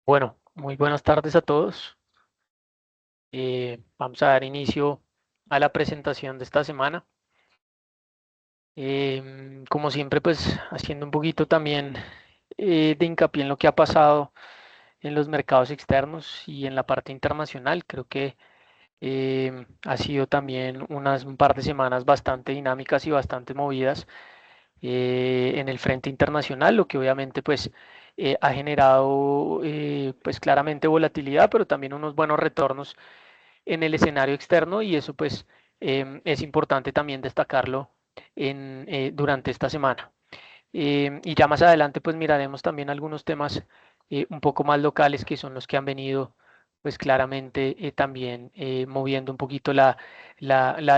Bueno, muy buenas tardes a todos. Vamos a dar inicio a la presentación de esta semana. Como siempre, pues haciendo un poquito también de hincapié en lo que ha pasado en los mercados externos y en la parte internacional. Creo que ha sido también un par de semanas bastante dinámicas y bastante movidas en el frente internacional, lo que obviamente pues ha generado pues claramente volatilidad, pero también unos buenos retornos en el escenario externo y eso pues es importante también destacarlo durante esta semana. Y ya más adelante pues miraremos también algunos temas un poco más locales que son los que han venido pues claramente también moviendo un poquito la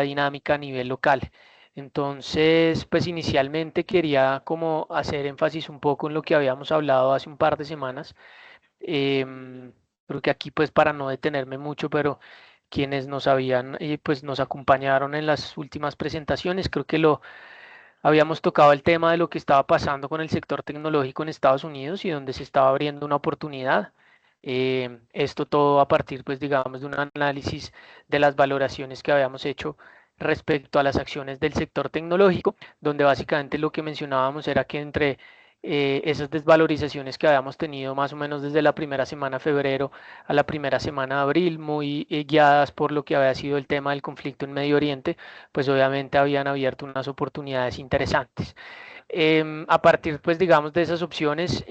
dinámica a nivel local. Entonces, pues inicialmente quería como hacer énfasis un poco en lo que habíamos hablado hace un par de semanas. Em, Creo que aquí pues para no detenerme mucho, pero quienes nos habían pues nos acompañaron en las últimas presentaciones, creo que lo habíamos tocado el tema de lo que estaba pasando con el sector tecnológico en Estados Unidos y donde se estaba abriendo una oportunidad. Esto todo a partir, pues, digamos, de un análisis de las valoraciones que habíamos hecho respecto a las acciones del sector tecnológico, donde básicamente lo que mencionábamos era que entre esas desvalorizaciones que habíamos tenido más o menos desde la primera semana de febrero a la primera semana de abril, muy guiadas por lo que había sido el tema del conflicto en Medio Oriente, pues obviamente habían abierto unas oportunidades interesantes. A partir, pues digamos, de esas opciones,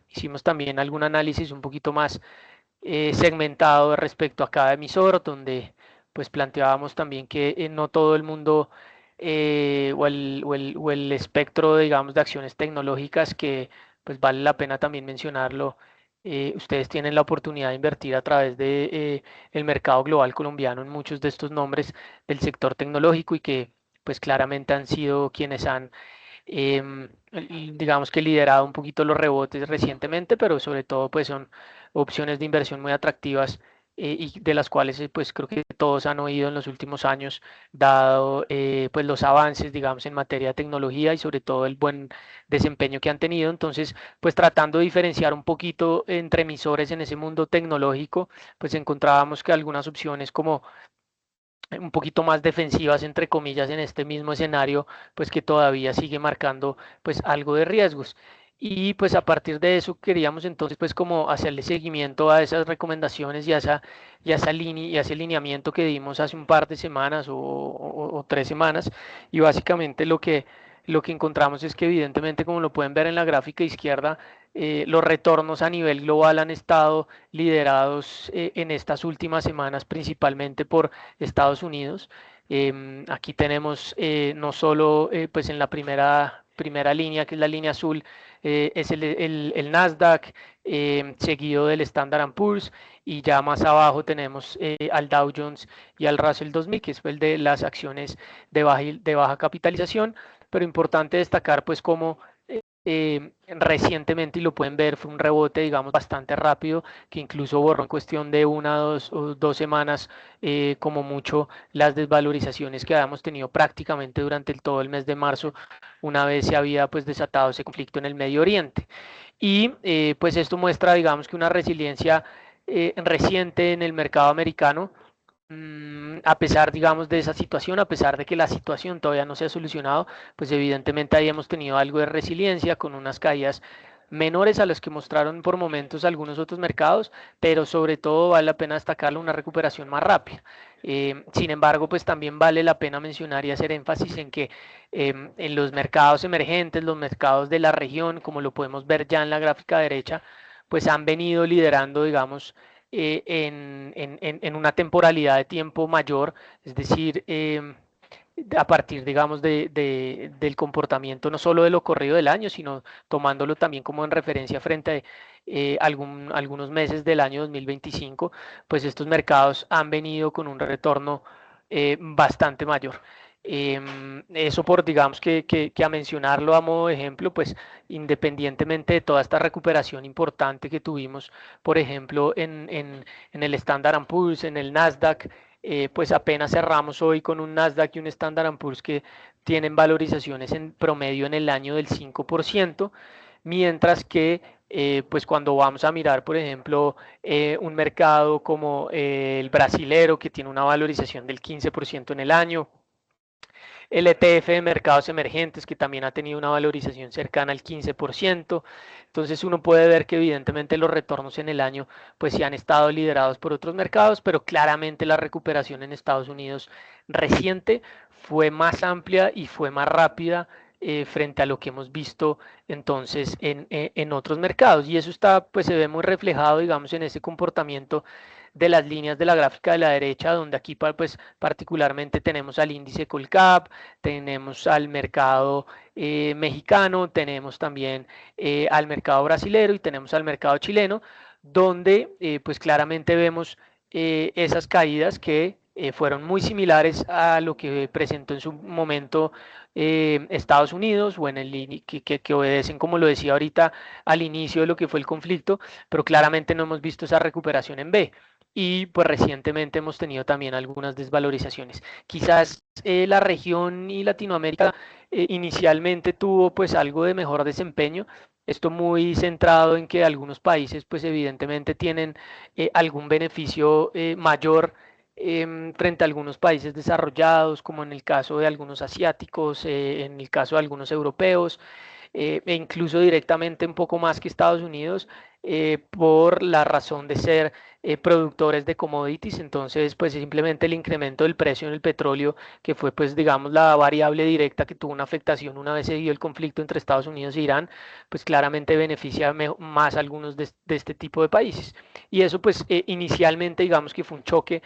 hicimos también algún análisis un poquito más segmentado respecto a cada emisor, donde pues planteábamos también que no todo el mundo o el espectro, digamos, de acciones tecnológicas que pues vale la pena también mencionarlo. Ustedes tienen la oportunidad de invertir a través de el mercado global colombiano en muchos de estos nombres del sector tecnológico y que pues claramente han sido quienes han digamos que liderado un poquito los rebotes recientemente, pero sobre todo pues son opciones de inversión muy atractivas y de las cuales pues creo que todos han oído en los últimos años, dado pues los avances, digamos, en materia de tecnología y sobre todo el buen desempeño que han tenido. Entonces, pues tratando de diferenciar un poquito entre emisores en ese mundo tecnológico, pues encontrábamos que algunas opciones como un poquito más defensivas, entre comillas, en este mismo escenario, pues que todavía sigue marcando pues algo de riesgos. Y pues a partir de eso queríamos entonces pues como hacerle seguimiento a esas recomendaciones y a esa línea y a ese lineamiento que dimos hace un par de semanas o 3 semanas. Y básicamente lo que encontramos es que evidentemente, como lo pueden ver en la gráfica izquierda, los retornos a nivel global han estado liderados en estas últimas semanas principalmente por Estados Unidos. Aquí tenemos no solo pues en la primera línea, que es la línea azul, es el Nasdaq, seguido del Standard Poor's, y ya más abajo tenemos al Dow Jones y al Russell 2000, que es el de las acciones de baja capitalización. Pero importante destacar pues como recientemente, y lo pueden ver, fue un rebote, digamos, bastante rápido, que incluso borró en cuestión de 1 o 2 semanas, como mucho, las desvalorizaciones que habíamos tenido prácticamente durante todo el mes de marzo, una vez se había pues desatado ese conflicto en el Medio Oriente. Y pues esto muestra, digamos, que una resiliencia reciente en el mercado americano, a pesar, digamos, de esa situación, a pesar de que la situación todavía no se ha solucionado, pues evidentemente ahí hemos tenido algo de resiliencia con unas caídas menores a las que mostraron por momentos algunos otros mercados, pero sobre todo vale la pena destacarlo, una recuperación más rápida. Sin embargo, pues también vale la pena mencionar y hacer énfasis en que en los mercados emergentes, los mercados de la región, como lo podemos ver ya en la gráfica derecha, pues han venido liderando, digamos, en una temporalidad de tiempo mayor, es decir, a partir, digamos, del comportamiento no solo de lo corrido del año, sino tomándolo también como en referencia frente a algunos meses del año 2025, pues estos mercados han venido con un retorno bastante mayor. Eso por, digamos, que a mencionarlo a modo de ejemplo, pues independientemente de toda esta recuperación importante que tuvimos, por ejemplo, en el Standard Poor's, en el Nasdaq, pues apenas cerramos hoy con un Nasdaq y un Standard Poor's que tienen valorizaciones en promedio en el año del 5%, mientras que pues cuando vamos a mirar, por ejemplo, un mercado como el brasilero, que tiene una valorización del 15% en el año, el ETF de mercados emergentes, que también ha tenido una valorización cercana al 15%. Entonces uno puede ver que evidentemente los retornos en el año pues sí han estado liderados por otros mercados, pero claramente la recuperación en Estados Unidos reciente fue más amplia y fue más rápida frente a lo que hemos visto entonces en otros mercados. Y eso está, pues se ve muy reflejado, digamos, en ese comportamiento de las líneas de la gráfica de la derecha, donde aquí pues particularmente tenemos al índice Colcap, tenemos al mercado mexicano, tenemos también al mercado brasilero y tenemos al mercado chileno, donde pues claramente vemos esas caídas que fueron muy similares a lo que presentó en su momento Estados Unidos, o en que obedecen, como lo decía ahorita, al inicio de lo que fue el conflicto, pero claramente no hemos visto esa recuperación en B. Y pues recientemente hemos tenido también algunas desvalorizaciones. Quizás la región y Latinoamérica inicialmente tuvo pues algo de mejor desempeño. Esto muy centrado en que algunos países pues evidentemente tienen algún beneficio mayor frente a algunos países desarrollados, como en el caso de algunos asiáticos, en el caso de algunos europeos, e incluso directamente un poco más que Estados Unidos, por la razón de ser productores de commodities. Entonces pues simplemente el incremento del precio en el petróleo, que fue pues digamos la variable directa que tuvo una afectación una vez se dio el conflicto entre Estados Unidos e Irán, pues claramente beneficia más a algunos de este tipo de países. Y eso pues inicialmente digamos que fue un choque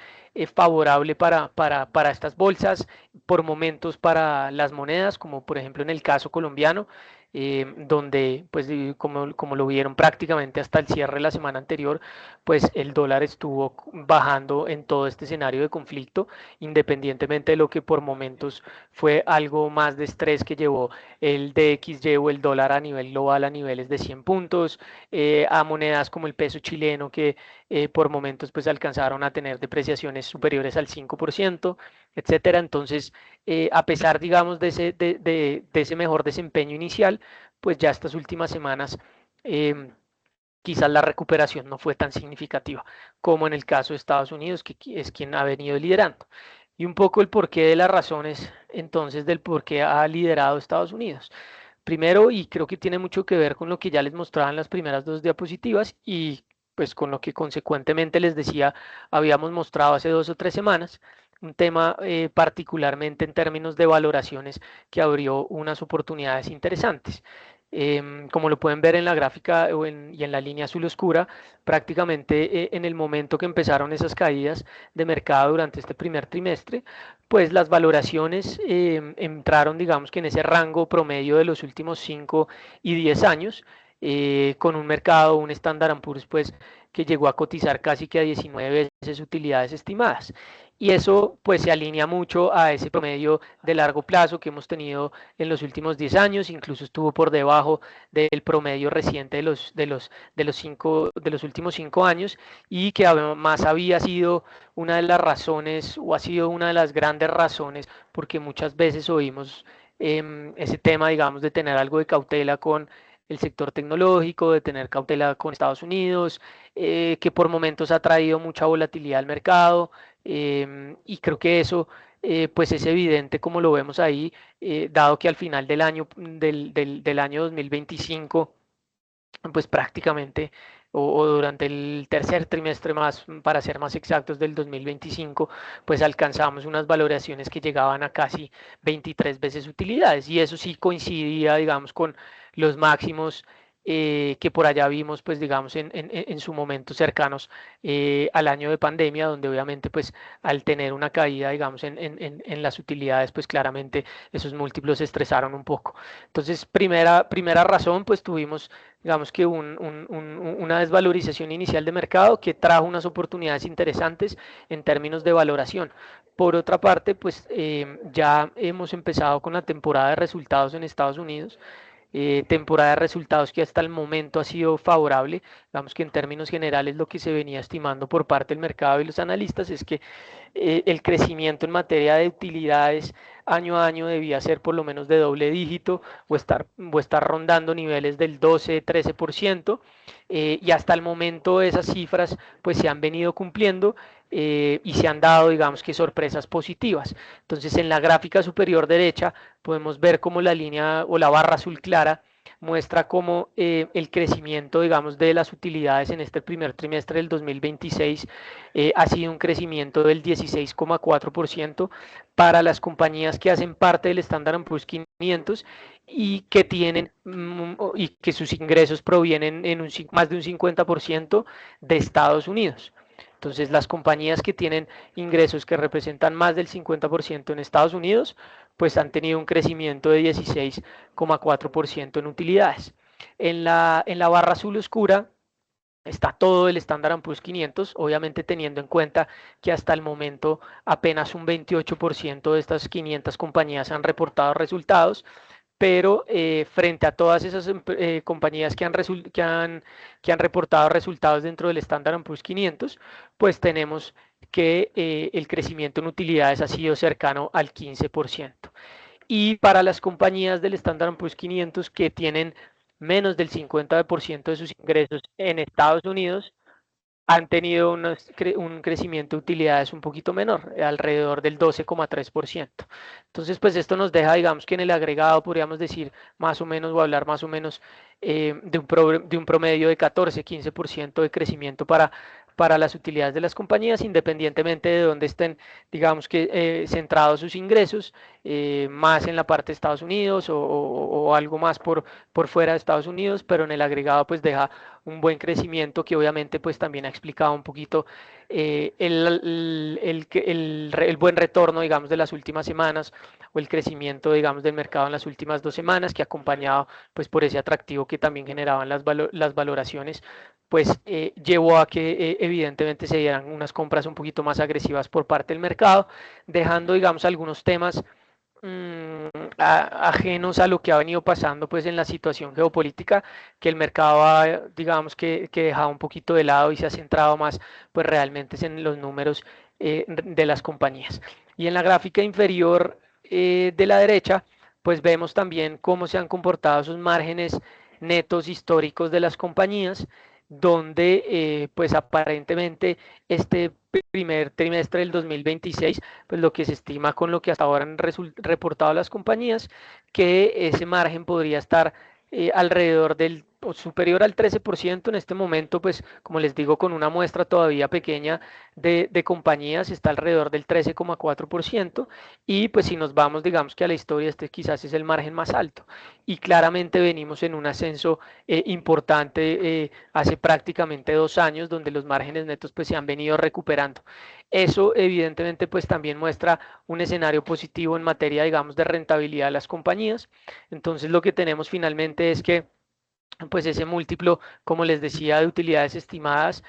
favorable para estas bolsas, por momentos para las monedas, como por ejemplo en el caso colombiano, donde pues como lo vieron prácticamente hasta el cierre de la semana anterior, pues el dólar estuvo bajando en todo este escenario de conflicto, independientemente de lo que por momentos fue algo más de estrés que llevó el DXY o el dólar a nivel global a niveles de 100 puntos, a monedas como el peso chileno, que por momentos pues alcanzaron a tener depreciaciones superiores al 5%, etcétera. Entonces, a pesar, digamos, de ese mejor desempeño inicial, pues ya estas últimas semanas eh, quizás la recuperación no fue tan significativa como en el caso de Estados Unidos, que es quien ha venido liderando. Y un poco el porqué de las razones entonces del por qué ha liderado Estados Unidos. Primero, y creo que tiene mucho que ver con lo que ya les mostraba en las primeras dos diapositivas y pues con lo que consecuentemente les decía, habíamos mostrado hace 2 o 3 semanas, un tema particularmente en términos de valoraciones que abrió unas oportunidades interesantes. Como lo pueden ver en la gráfica y en la línea azul oscura, prácticamente en el momento que empezaron esas caídas de mercado durante este primer trimestre, pues las valoraciones entraron, digamos que en ese rango promedio de los últimos 5 y 10 años, con un mercado, un Standard & Poor's, pues que llegó a cotizar casi que a 19 veces utilidades estimadas. Y eso pues se alinea mucho a ese promedio de largo plazo que hemos tenido en los últimos 10 años, incluso estuvo por debajo del promedio reciente de los últimos 5 años, y que además había sido una de las razones, o ha sido una de las grandes razones, porque muchas veces oímos ese tema, digamos, de tener algo de cautela con el sector tecnológico, de tener cautela con Estados Unidos, que por momentos ha traído mucha volatilidad al mercado, y creo que eso pues es evidente como lo vemos ahí, dado que al final del año, del año 2025, pues prácticamente, o durante el tercer trimestre más, para ser más exactos, del 2025, pues alcanzamos unas valoraciones que llegaban a casi 23 veces utilidades, y eso sí coincidía, digamos, con los máximos que por allá vimos, pues digamos, en su momento cercanos al año de pandemia, donde obviamente, pues al tener una caída, digamos, en las utilidades, pues claramente esos múltiplos se estresaron un poco. Entonces, primera razón, pues tuvimos, digamos que una desvalorización inicial de mercado que trajo unas oportunidades interesantes en términos de valoración. Por otra parte, pues ya hemos empezado con la temporada de resultados en Estados Unidos, temporada de resultados que hasta el momento ha sido favorable. Digamos que en términos generales lo que se venía estimando por parte del mercado y los analistas es que el crecimiento en materia de utilidades año a año debía ser por lo menos de doble dígito, o estar rondando niveles del 12-13%, y hasta el momento esas cifras pues se han venido cumpliendo, y se han dado, digamos que, sorpresas positivas. Entonces, en la gráfica superior derecha podemos ver cómo la línea o la barra azul clara muestra cómo el crecimiento, digamos, de las utilidades en este primer trimestre del 2026 ha sido un crecimiento del 16,4% para las compañías que hacen parte del Standard & Poor's 500 y que tienen y que sus ingresos provienen en más de un 50% de Estados Unidos. Entonces, las compañías que tienen ingresos que representan más del 50% en Estados Unidos, pues han tenido un crecimiento de 16,4% en utilidades. En la barra azul oscura está todo el Standard & Poor's 500, obviamente teniendo en cuenta que hasta el momento apenas un 28% de estas 500 compañías han reportado resultados, pero frente a todas esas compañías que han reportado resultados dentro del Standard & Poor's 500, pues tenemos que el crecimiento en utilidades ha sido cercano al 15%. Y para las compañías del Standard & Poor's 500 que tienen menos del 50% de sus ingresos en Estados Unidos, han tenido un crecimiento de utilidades un poquito menor, alrededor del 12,3%. Entonces, pues esto nos deja, digamos que en el agregado podríamos decir más o menos, o hablar más o menos de un promedio de 14-15% de crecimiento para las utilidades de las compañías, independientemente de dónde estén, digamos que centrados sus ingresos, más en la parte de Estados Unidos o algo más por fuera de Estados Unidos, pero en el agregado pues deja un buen crecimiento que obviamente pues también ha explicado un poquito el buen retorno, digamos, de las últimas semanas, o el crecimiento, digamos, del mercado en las últimas 2 semanas, que acompañado pues por ese atractivo que también generaban las valoraciones, pues llevó a que evidentemente se dieran unas compras un poquito más agresivas por parte del mercado, dejando, digamos, algunos temas ajenos a lo que ha venido pasando pues en la situación geopolítica, que el mercado ha, digamos que dejado un poquito de lado y se ha centrado más pues realmente en los números de las compañías. Y en la gráfica inferior de la derecha pues vemos también cómo se han comportado sus márgenes netos históricos de las compañías, donde pues aparentemente este primer trimestre del 2026, pues lo que se estima con lo que hasta ahora han reportado las compañías, que ese margen podría estar alrededor del o superior al 13%. En este momento, pues como les digo, con una muestra todavía pequeña de compañías, está alrededor del 13,4%. Y pues si nos vamos, digamos que a la historia, este quizás es el margen más alto. Y claramente venimos en un ascenso importante hace prácticamente 2 años, donde los márgenes netos pues se han venido recuperando. Eso evidentemente pues también muestra un escenario positivo en materia, digamos, de rentabilidad de las compañías. Entonces lo que tenemos finalmente es que pues ese múltiplo, como les decía, de utilidades estimadas,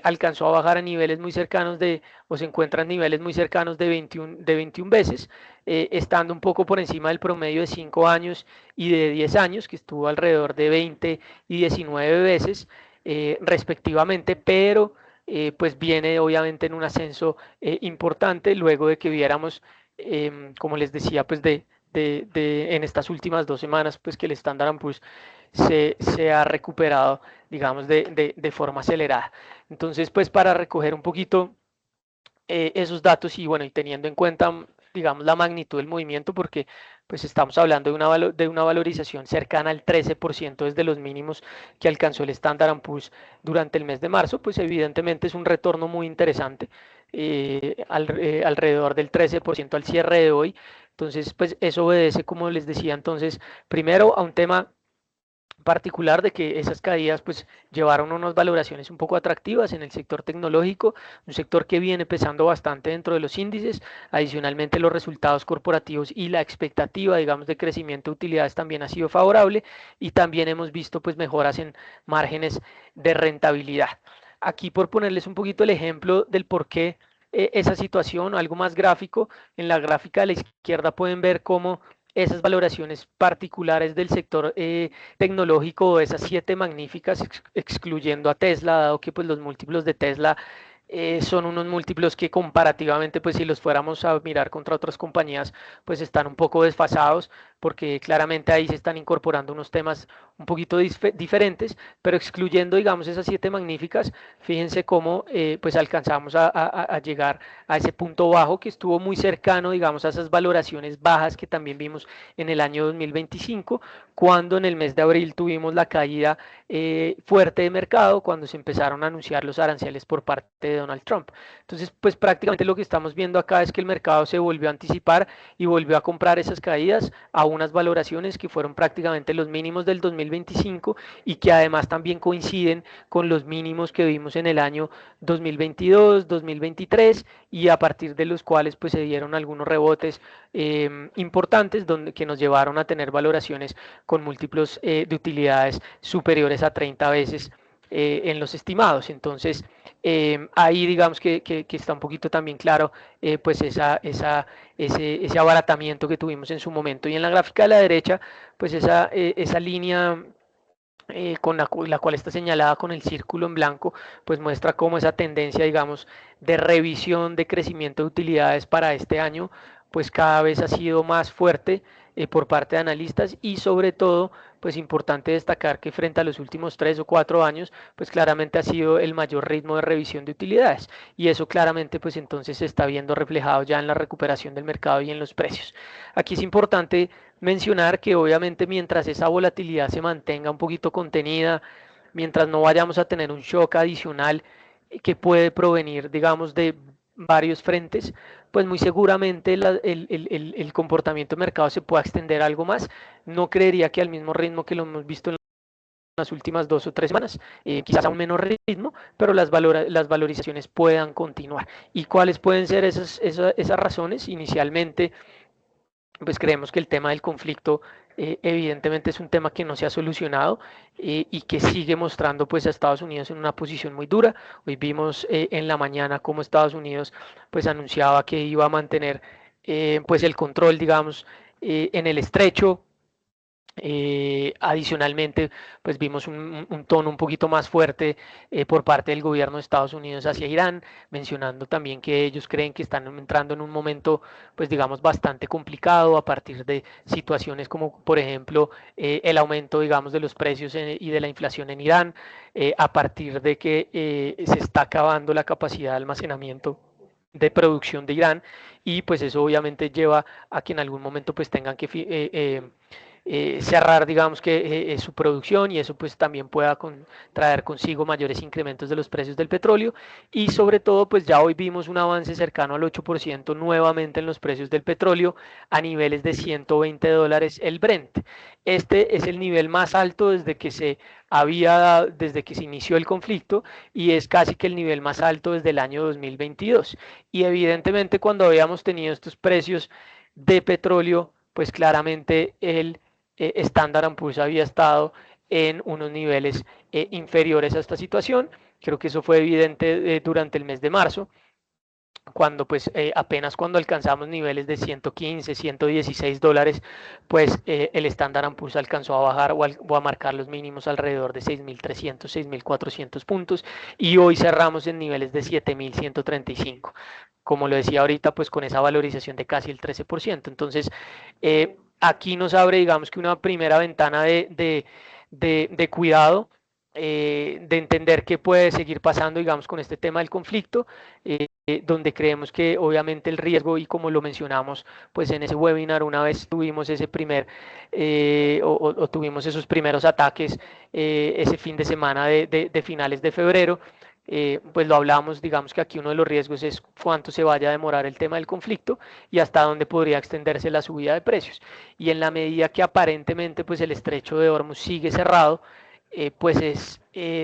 alcanzó a bajar a niveles muy cercanos o se encuentra en niveles muy cercanos de 21 veces, estando un poco por encima del promedio de 5 años y de 10 años, que estuvo alrededor de 20 y 19 veces respectivamente, pero pues viene obviamente en un ascenso importante luego de que viéramos, como les decía, pues en estas últimas 2 semanas, pues que el Standard Poor's se ha recuperado, digamos, de forma acelerada. Entonces, pues para recoger un poquito esos datos y bueno, y teniendo en cuenta, digamos, la magnitud del movimiento, porque pues estamos hablando de una valorización cercana al 13% desde los mínimos que alcanzó el Standard Poor's durante el mes de marzo, pues evidentemente es un retorno muy interesante, alrededor del 13% al cierre de hoy. Entonces, pues eso obedece, como les decía, entonces, primero a un tema particular de que esas caídas pues llevaron a unas valoraciones un poco atractivas en el sector tecnológico, un sector que viene pesando bastante dentro de los índices. Adicionalmente, los resultados corporativos y la expectativa, digamos, de crecimiento de utilidades también ha sido favorable, y también hemos visto pues mejoras en márgenes de rentabilidad. Aquí, por ponerles un poquito el ejemplo del por qué esa situación, algo más gráfico, en la gráfica de la izquierda pueden ver cómo esas valoraciones particulares del sector tecnológico, esas 7 magníficas, excluyendo a Tesla, dado que pues los múltiplos de Tesla son unos múltiplos que comparativamente, pues si los fuéramos a mirar contra otras compañías, pues están un poco desfasados, porque claramente ahí se están incorporando unos temas un poquito diferentes, pero excluyendo, digamos, esas 7 magníficas, fíjense cómo pues alcanzamos a llegar a ese punto bajo que estuvo muy cercano, digamos, a esas valoraciones bajas que también vimos en el año 2025, cuando en el mes de abril tuvimos la caída fuerte de mercado, cuando se empezaron a anunciar los aranceles por parte de Donald Trump. Entonces, pues prácticamente lo que estamos viendo acá es que el mercado se volvió a anticipar y volvió a comprar esas caídas a unas valoraciones que fueron prácticamente los mínimos del 2025 y que además también coinciden con los mínimos que vimos en el año 2022, 2023, y a partir de los cuales pues se dieron algunos rebotes importantes que nos llevaron a tener valoraciones con múltiplos de utilidades superiores a 30 veces en los estimados. Entonces, ahí digamos que está un poquito también claro pues ese abaratamiento que tuvimos en su momento. Y en la gráfica de la derecha, pues esa línea con la cual está señalada con el círculo en blanco, pues muestra cómo esa tendencia, digamos, de revisión de crecimiento de utilidades para este año, pues cada vez ha sido más fuerte por parte de analistas, y sobre todo, pues importante destacar que frente a los últimos 3 o 4 años, pues claramente ha sido el mayor ritmo de revisión de utilidades, y eso claramente pues entonces se está viendo reflejado ya en la recuperación del mercado y en los precios. Aquí es importante mencionar que obviamente mientras esa volatilidad se mantenga un poquito contenida, mientras no vayamos a tener un shock adicional que puede provenir, digamos, de varios frentes, pues muy seguramente el comportamiento de mercado se pueda extender algo más. No creería que al mismo ritmo que lo hemos visto en las últimas 2 o 3 semanas, quizás a un menor ritmo, pero las valorizaciones puedan continuar. ¿Y cuáles pueden ser esas razones? Inicialmente, pues creemos que el tema del conflicto evidentemente es un tema que no se ha solucionado y que sigue mostrando pues a Estados Unidos en una posición muy dura. Hoy vimos en la mañana cómo Estados Unidos pues anunciaba que iba a mantener pues el control, digamos, en el estrecho, Adicionalmente, pues vimos un tono un poquito más fuerte por parte del gobierno de Estados Unidos hacia Irán, mencionando también que ellos creen que están entrando en un momento, pues digamos, bastante complicado a partir de situaciones como, por ejemplo, el aumento, digamos, de los precios y de la inflación en Irán, a partir de que se está acabando la capacidad de almacenamiento de producción de Irán, y pues eso obviamente lleva a que en algún momento pues tengan que cerrar, digamos que su producción, y eso pues también pueda traer consigo mayores incrementos de los precios del petróleo. Y sobre todo pues ya hoy vimos un avance cercano al 8% nuevamente en los precios del petróleo a niveles de $120 el Brent. Este es el nivel más alto desde que se inició el conflicto, y es casi que el nivel más alto desde el año 2022. Y evidentemente cuando habíamos tenido estos precios de petróleo, pues claramente el Standard Poor's había estado en unos niveles inferiores a esta situación. Creo que eso fue evidente durante el mes de marzo, cuando pues apenas cuando alcanzamos niveles de 115, $116, pues el Standard Poor's alcanzó a bajar o a marcar los mínimos alrededor de 6.300, 6.400 puntos, y hoy cerramos en niveles de 7.135. Como lo decía ahorita, pues con esa valorización de casi el 13%. Entonces, aquí nos abre, digamos que una primera ventana de cuidado, de entender qué puede seguir pasando, digamos, con este tema del conflicto, donde creemos que obviamente el riesgo, y como lo mencionamos, pues en ese webinar, una vez tuvimos ese o tuvimos esos primeros ataques ese fin de semana de finales de febrero, pues lo hablamos, digamos que aquí uno de los riesgos es cuánto se vaya a demorar el tema del conflicto y hasta dónde podría extenderse la subida de precios. Y en la medida que aparentemente pues el estrecho de Hormuz sigue cerrado, pues es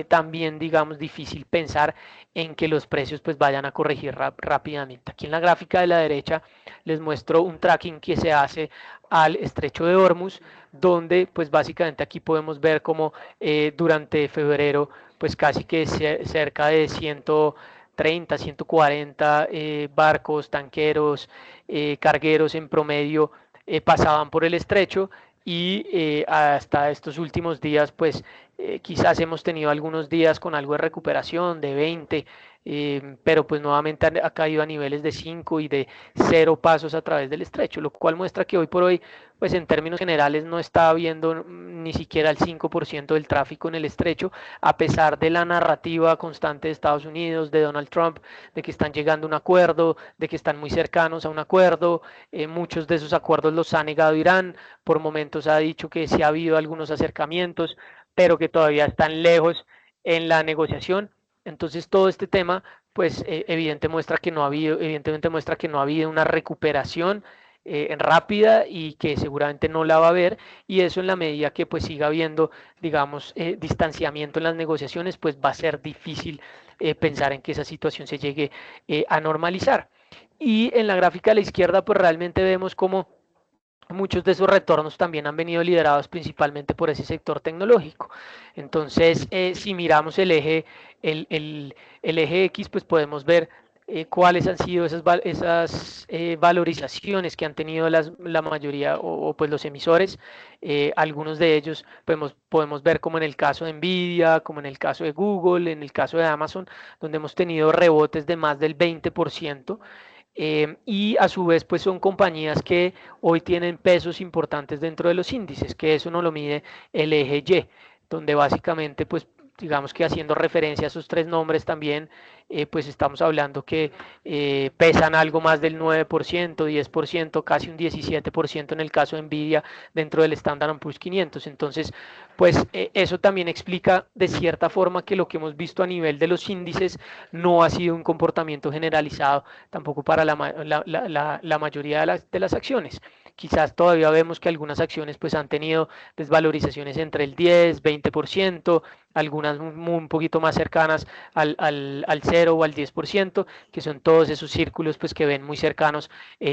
también, digamos, difícil pensar en que los precios pues vayan a corregir rápidamente. Aquí en la gráfica de la derecha les muestro un tracking que se hace al estrecho de Hormuz, donde pues básicamente aquí podemos ver como durante febrero pues casi que cerca de 130, 140 barcos, tanqueros, cargueros en promedio pasaban por el estrecho, y hasta estos últimos días pues quizás hemos tenido algunos días con algo de recuperación de 20, pero pues nuevamente ha caído a niveles de 5 y de 0 pasos a través del estrecho, lo cual muestra que hoy por hoy pues en términos generales no está habiendo ni siquiera el 5% del tráfico en el estrecho, a pesar de la narrativa constante de Estados Unidos, de Donald Trump, de que están llegando a un acuerdo, de que están muy cercanos a un acuerdo. Muchos de esos acuerdos los ha negado Irán, por momentos ha dicho que sí ha habido algunos acercamientos, pero que todavía están lejos en la negociación. Entonces todo este tema pues evidentemente muestra que no ha habido una recuperación rápida, y que seguramente no la va a haber, y eso en la medida que pues siga habiendo, digamos, distanciamiento en las negociaciones, pues va a ser difícil pensar en que esa situación se llegue a normalizar. Y en la gráfica a la izquierda pues realmente vemos cómo muchos de esos retornos también han venido liderados principalmente por ese sector tecnológico. Entonces, si miramos el eje X, pues podemos ver cuáles han sido esas valorizaciones que han tenido la mayoría pues los emisores. Algunos de ellos podemos ver como en el caso de Nvidia, como en el caso de Google, en el caso de Amazon, donde hemos tenido rebotes de más del 20%. Y a su vez pues son compañías que hoy tienen pesos importantes dentro de los índices, que eso no lo mide el eje Y, donde básicamente pues digamos que haciendo referencia a esos tres nombres también, pues estamos hablando que pesan algo más del 9%, 10%, casi un 17% en el caso de Nvidia dentro del Standard Poor's 500. Entonces, pues eso también explica de cierta forma que lo que hemos visto a nivel de los índices no ha sido un comportamiento generalizado tampoco para la mayoría de las acciones. Quizás todavía vemos que algunas acciones pues han tenido desvalorizaciones entre el 10, 20%, algunas un poquito más cercanas al 0 o al 10%, que son todos esos círculos pues que ven muy cercanos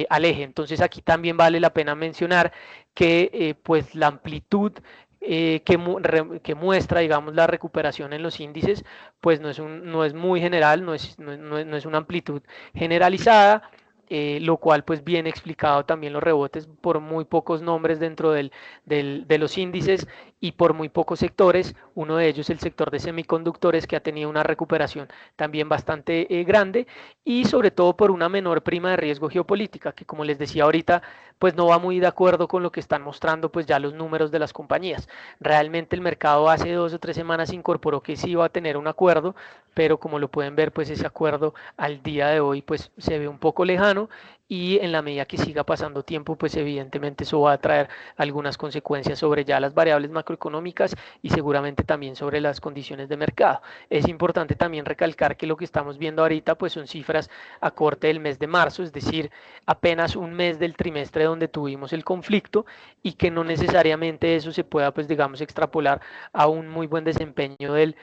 al eje. Entonces aquí también vale la pena mencionar que pues la amplitud que muestra, digamos, la recuperación en los índices, pues no es muy general, no es una amplitud generalizada, lo cual pues viene explicado también los rebotes por muy pocos nombres dentro de los índices y por muy pocos sectores, uno de ellos el sector de semiconductores que ha tenido una recuperación también bastante grande y sobre todo por una menor prima de riesgo geopolítica que como les decía ahorita pues no va muy de acuerdo con lo que están mostrando pues ya los números de las compañías. Realmente el mercado hace 2 o 3 semanas incorporó que sí iba a tener un acuerdo, pero como lo pueden ver pues ese acuerdo al día de hoy pues se ve un poco lejano y en la medida que siga pasando tiempo pues evidentemente eso va a traer algunas consecuencias sobre ya las variables macroeconómicas y seguramente también sobre las condiciones de mercado. Es importante también recalcar que lo que estamos viendo ahorita pues son cifras a corte del mes de marzo, es decir, apenas un mes del trimestre donde tuvimos el conflicto y que no necesariamente eso se pueda pues digamos extrapolar a un muy buen desempeño del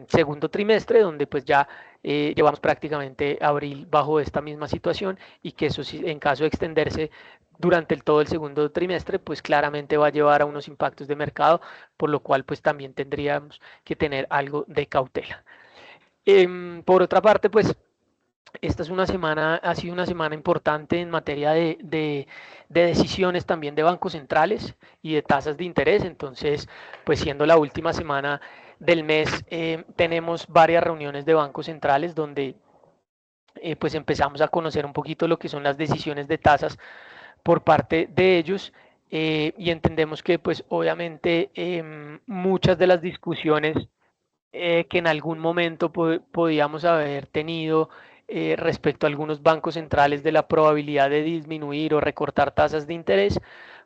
segundo trimestre donde pues ya llevamos prácticamente abril bajo esta misma situación y que eso en caso de extenderse durante todo el segundo trimestre, pues claramente va a llevar a unos impactos de mercado, por lo cual pues también tendríamos que tener algo de cautela. Por otra parte, pues esta es una semana, ha sido una semana importante en materia de decisiones también de bancos centrales y de tasas de interés. Entonces, pues siendo la última semana del mes, tenemos varias reuniones de bancos centrales donde pues empezamos a conocer un poquito lo que son las decisiones de tasas por parte de ellos y entendemos que pues obviamente muchas de las discusiones que en algún momento podíamos haber tenido respecto a algunos bancos centrales de la probabilidad de disminuir o recortar tasas de interés,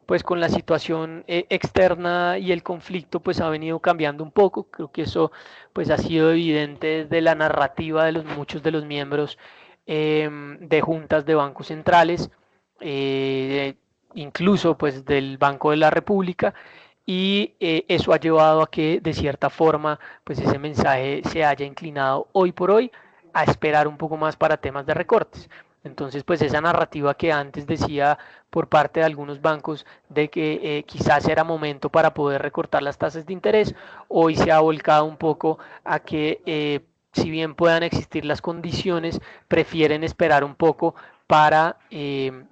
pues con la situación externa y el conflicto pues ha venido cambiando un poco. Creo que eso pues ha sido evidente desde la narrativa de muchos de los miembros de juntas de bancos centrales, eh, incluso pues del Banco de la República y eso ha llevado a que de cierta forma pues ese mensaje se haya inclinado hoy por hoy a esperar un poco más para temas de recortes. Entonces, pues esa narrativa que antes decía por parte de algunos bancos de que quizás era momento para poder recortar las tasas de interés, hoy se ha volcado un poco a que si bien puedan existir las condiciones, prefieren esperar un poco para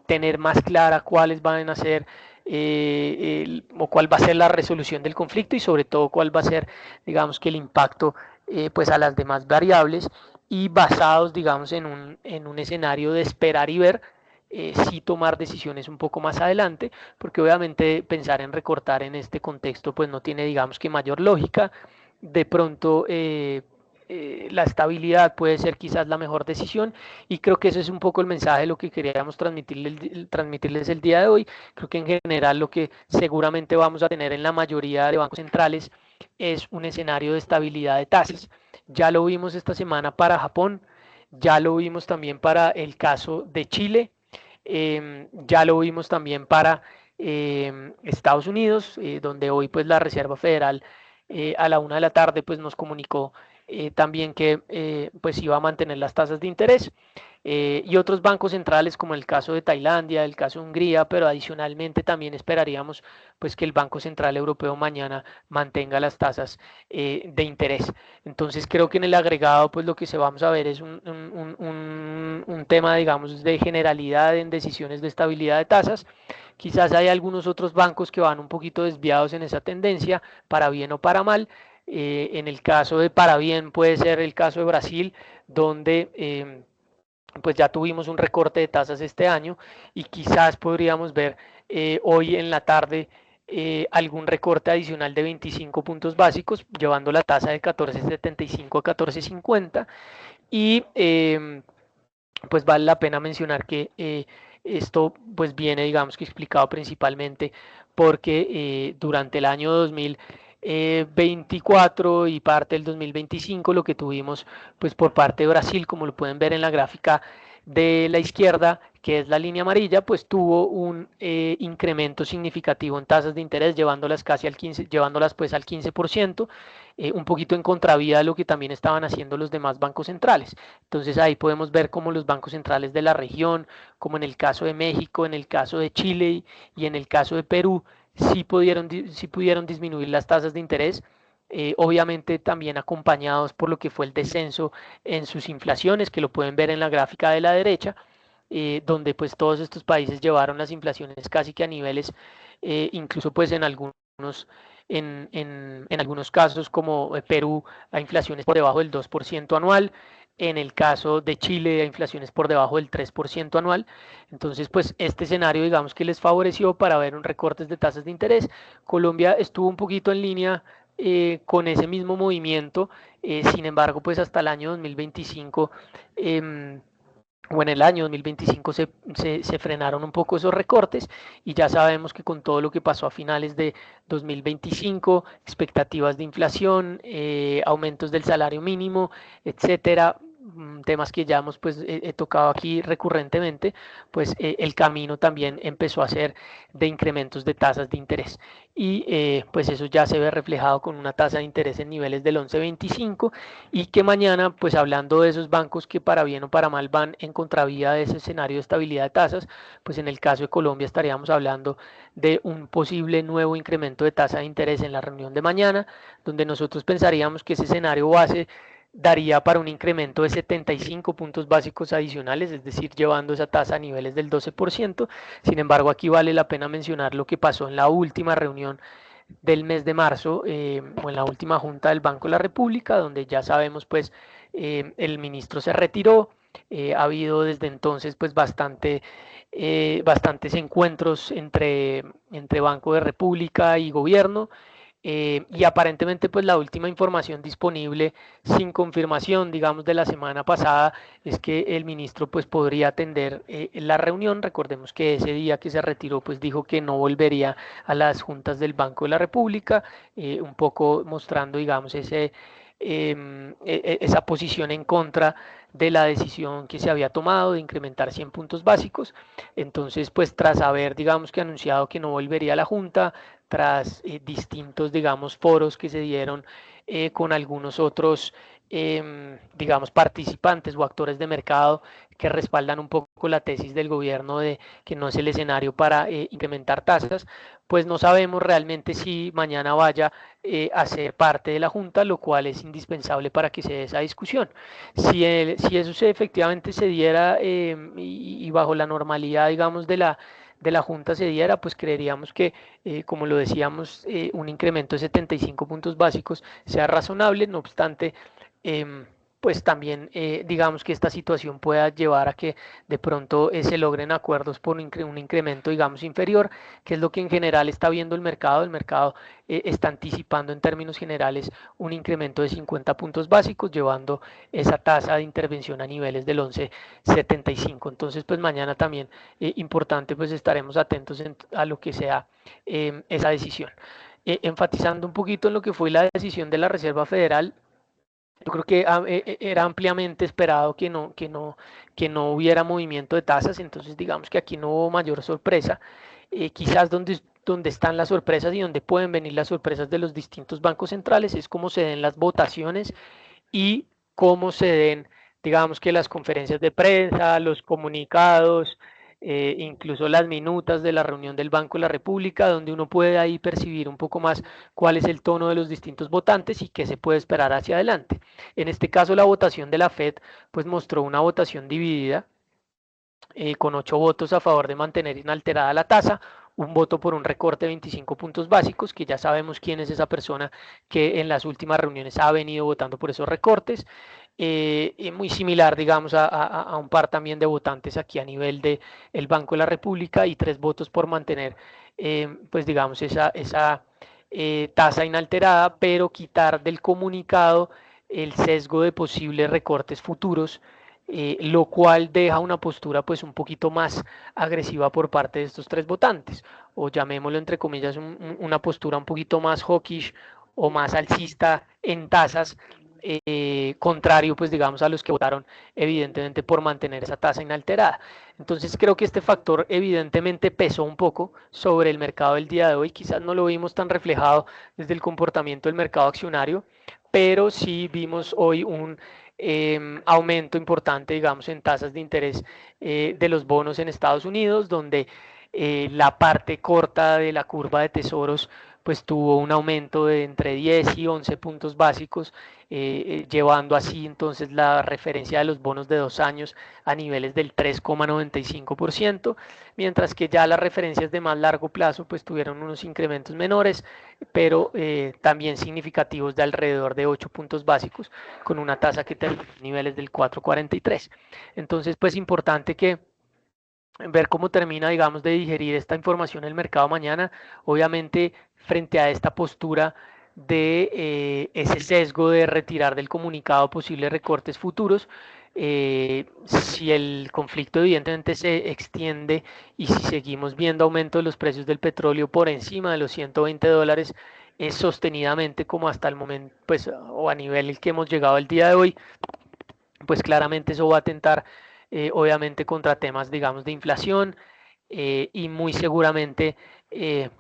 tener más clara cuáles van a ser o cuál va a ser la resolución del conflicto y sobre todo cuál va a ser, digamos que el impacto pues a las demás variables y basados, digamos, en un escenario de esperar y ver sí tomar decisiones un poco más adelante, porque obviamente pensar en recortar en este contexto pues no tiene, digamos que mayor lógica. De pronto la estabilidad puede ser quizás la mejor decisión y creo que eso es un poco el mensaje de lo que queríamos transmitirles el día de hoy. Creo que en general lo que seguramente vamos a tener en la mayoría de bancos centrales es un escenario de estabilidad de tasas. Ya lo vimos esta semana para Japón, ya lo vimos también para el caso de Chile, ya lo vimos también para Estados Unidos, donde hoy pues la Reserva Federal a la 1 de la tarde pues nos comunicó también que pues iba a mantener las tasas de interés y otros bancos centrales como el caso de Tailandia, el caso de Hungría, pero adicionalmente también esperaríamos pues que el Banco Central Europeo mañana mantenga las tasas de interés. Entonces creo que en el agregado pues lo que se vamos a ver es un tema digamos de generalidad en decisiones de estabilidad de tasas. Quizás hay algunos otros bancos que van un poquito desviados en esa tendencia, para bien o para mal. En el caso de para bien puede ser el caso de Brasil, donde pues ya tuvimos un recorte de tasas este año y quizás podríamos ver hoy en la tarde algún recorte adicional de 25 puntos básicos, llevando la tasa de 14,75 a 14,50 y pues vale la pena mencionar que esto pues viene digamos que explicado principalmente porque durante el año 2024 y parte del 2025 lo que tuvimos pues por parte de Brasil, como lo pueden ver en la gráfica de la izquierda, que es la línea amarilla, pues tuvo un incremento significativo en tasas de interés, llevándolas casi al 15, llevándolas pues al 15%, un poquito en contravía de lo que también estaban haciendo los demás bancos centrales. Entonces ahí podemos ver cómo los bancos centrales de la región, como en el caso de México, en el caso de Chile y en el caso de Perú, sí pudieron disminuir las tasas de interés, obviamente también acompañados por lo que fue el descenso en sus inflaciones, que lo pueden ver en la gráfica de la derecha, donde pues todos estos países llevaron las inflaciones casi que a niveles, incluso pues en algunos casos como Perú, a inflaciones por debajo del 2% anual. En el caso de Chile, a inflaciones por debajo del 3% anual. Entonces, pues este escenario, digamos que les favoreció para ver un recortes de tasas de interés. Colombia estuvo un poquito en línea con ese mismo movimiento. Sin embargo, pues hasta el año 2025 eh, o en el año 2025 se frenaron un poco esos recortes y ya sabemos que con todo lo que pasó a finales de 2025, expectativas de inflación, aumentos del salario mínimo, etcétera, temas que ya hemos pues he tocado aquí recurrentemente, pues el camino también empezó a ser de incrementos de tasas de interés y pues eso ya se ve reflejado con una tasa de interés en niveles del 11.25 y que mañana, pues hablando de esos bancos que para bien o para mal van en contravía de ese escenario de estabilidad de tasas, pues en el caso de Colombia estaríamos hablando de un posible nuevo incremento de tasa de interés en la reunión de mañana, donde nosotros pensaríamos que ese escenario base daría para un incremento de 75 puntos básicos adicionales, es decir, llevando esa tasa a niveles del 12%. Sin embargo, aquí vale la pena mencionar lo que pasó en la última reunión del mes de marzo o en la última junta del Banco de la República, donde ya sabemos pues el ministro se retiró. Ha habido desde entonces pues bastantes encuentros entre Banco de República y gobierno. Y aparentemente pues la última información disponible sin confirmación, digamos, de la semana pasada es que el ministro pues podría atender la reunión. Recordemos que ese día que se retiró pues dijo que no volvería a las juntas del Banco de la República, un poco mostrando, digamos, esa posición en contra de la decisión que se había tomado de incrementar 100 puntos básicos. Entonces, pues tras haber, digamos, que anunciado que no volvería a la Junta, tras distintos, digamos, foros que se dieron con algunos otros, digamos, participantes o actores de mercado que respaldan un poco la tesis del gobierno de que no es el escenario para incrementar tasas, pues no sabemos realmente si mañana vaya a ser parte de la Junta, lo cual es indispensable para que se dé esa discusión. Si eso efectivamente se diera y bajo la normalidad, digamos, de la Junta se diera, pues creeríamos que, como lo decíamos, un incremento de 75 puntos básicos sea razonable. No obstante, em, pues también digamos que esta situación pueda llevar a que de pronto se logren acuerdos por un incremento, digamos, inferior, que es lo que en general está viendo el mercado. El mercado está anticipando en términos generales un incremento de 50 puntos básicos, llevando esa tasa de intervención a niveles del 11.75. Entonces, pues mañana también importante, pues estaremos atentos a lo que sea esa decisión. Enfatizando un poquito en lo que fue la decisión de la Reserva Federal, yo creo que era ampliamente esperado que no hubiera movimiento de tasas, entonces digamos que aquí no hubo mayor sorpresa. Quizás donde están las sorpresas y donde pueden venir las sorpresas de los distintos bancos centrales es cómo se den las votaciones y cómo se den, digamos que las conferencias de prensa, los comunicados, incluso las minutas de la reunión del Banco de la República, donde uno puede ahí percibir un poco más cuál es el tono de los distintos votantes y qué se puede esperar hacia adelante. En este caso, la votación de la Fed pues mostró una votación dividida con 8 votos a favor de mantener inalterada la tasa, un voto por un recorte de 25 puntos básicos, que ya sabemos quién es esa persona que en las últimas reuniones ha venido votando por esos recortes, muy similar, digamos, a un par también de votantes aquí a nivel de el Banco de la República y 3 votos por mantener, pues digamos, esa tasa inalterada, pero quitar del comunicado el sesgo de posibles recortes futuros, lo cual deja una postura pues un poquito más agresiva por parte de estos 3 votantes, o llamémoslo entre comillas una postura un poquito más hawkish o más alcista en tasas, contrario pues digamos a los que votaron evidentemente por mantener esa tasa inalterada. Entonces creo que este factor evidentemente pesó un poco sobre el mercado del día de hoy, quizás no lo vimos tan reflejado desde el comportamiento del mercado accionario, pero sí vimos hoy un aumento importante, digamos, en tasas de interés de los bonos en Estados Unidos, donde la parte corta de la curva de tesoros pues tuvo un aumento de entre 10 y 11 puntos básicos, llevando así entonces la referencia de los bonos de 2 años a niveles del 3,95%, mientras que ya las referencias de más largo plazo pues tuvieron unos incrementos menores, pero también significativos de alrededor de 8 puntos básicos, con una tasa que terminó en niveles del 4,43. Entonces, pues importante que ver cómo termina, digamos, de digerir esta información el mercado mañana, obviamente frente a esta postura de ese sesgo de retirar del comunicado posibles recortes futuros. Si el conflicto evidentemente se extiende y si seguimos viendo aumento de los precios del petróleo por encima de los $120 sostenidamente como hasta el momento, pues, o a nivel que hemos llegado el día de hoy, pues claramente eso va a atentar obviamente contra temas, digamos, de inflación, y muy seguramente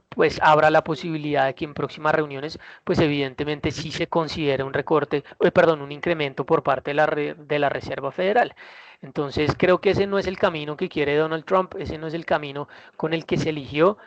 pues habrá la posibilidad de que en próximas reuniones, pues evidentemente sí se considere un recorte, perdón, un incremento por parte de la Reserva Federal. Entonces creo que ese no es el camino que quiere Donald Trump, ese no es el camino con el que se eligió,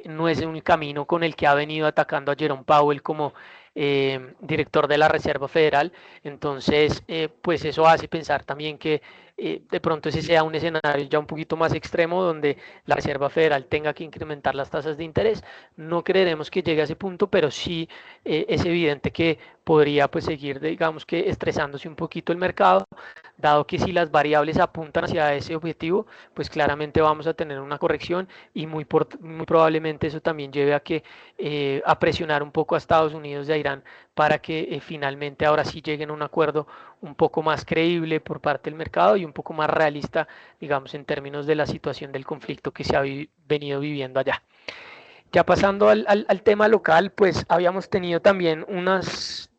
no es un camino con el que ha venido atacando a Jerome Powell como director de la Reserva Federal. Entonces, pues eso hace pensar también que de pronto ese sea un escenario ya un poquito más extremo donde la Reserva Federal tenga que incrementar las tasas de interés. No creeremos que llegue a ese punto, pero sí es evidente que podría pues seguir, digamos que estresándose un poquito el mercado, dado que si las variables apuntan hacia ese objetivo, pues claramente vamos a tener una corrección y muy probablemente eso también lleve a que a presionar un poco a Estados Unidos y a Irán para que finalmente ahora sí lleguen a un acuerdo un poco más creíble por parte del mercado y un poco más realista, digamos, en términos de la situación del conflicto que se ha venido viviendo allá. Ya pasando al tema local, pues habíamos tenido también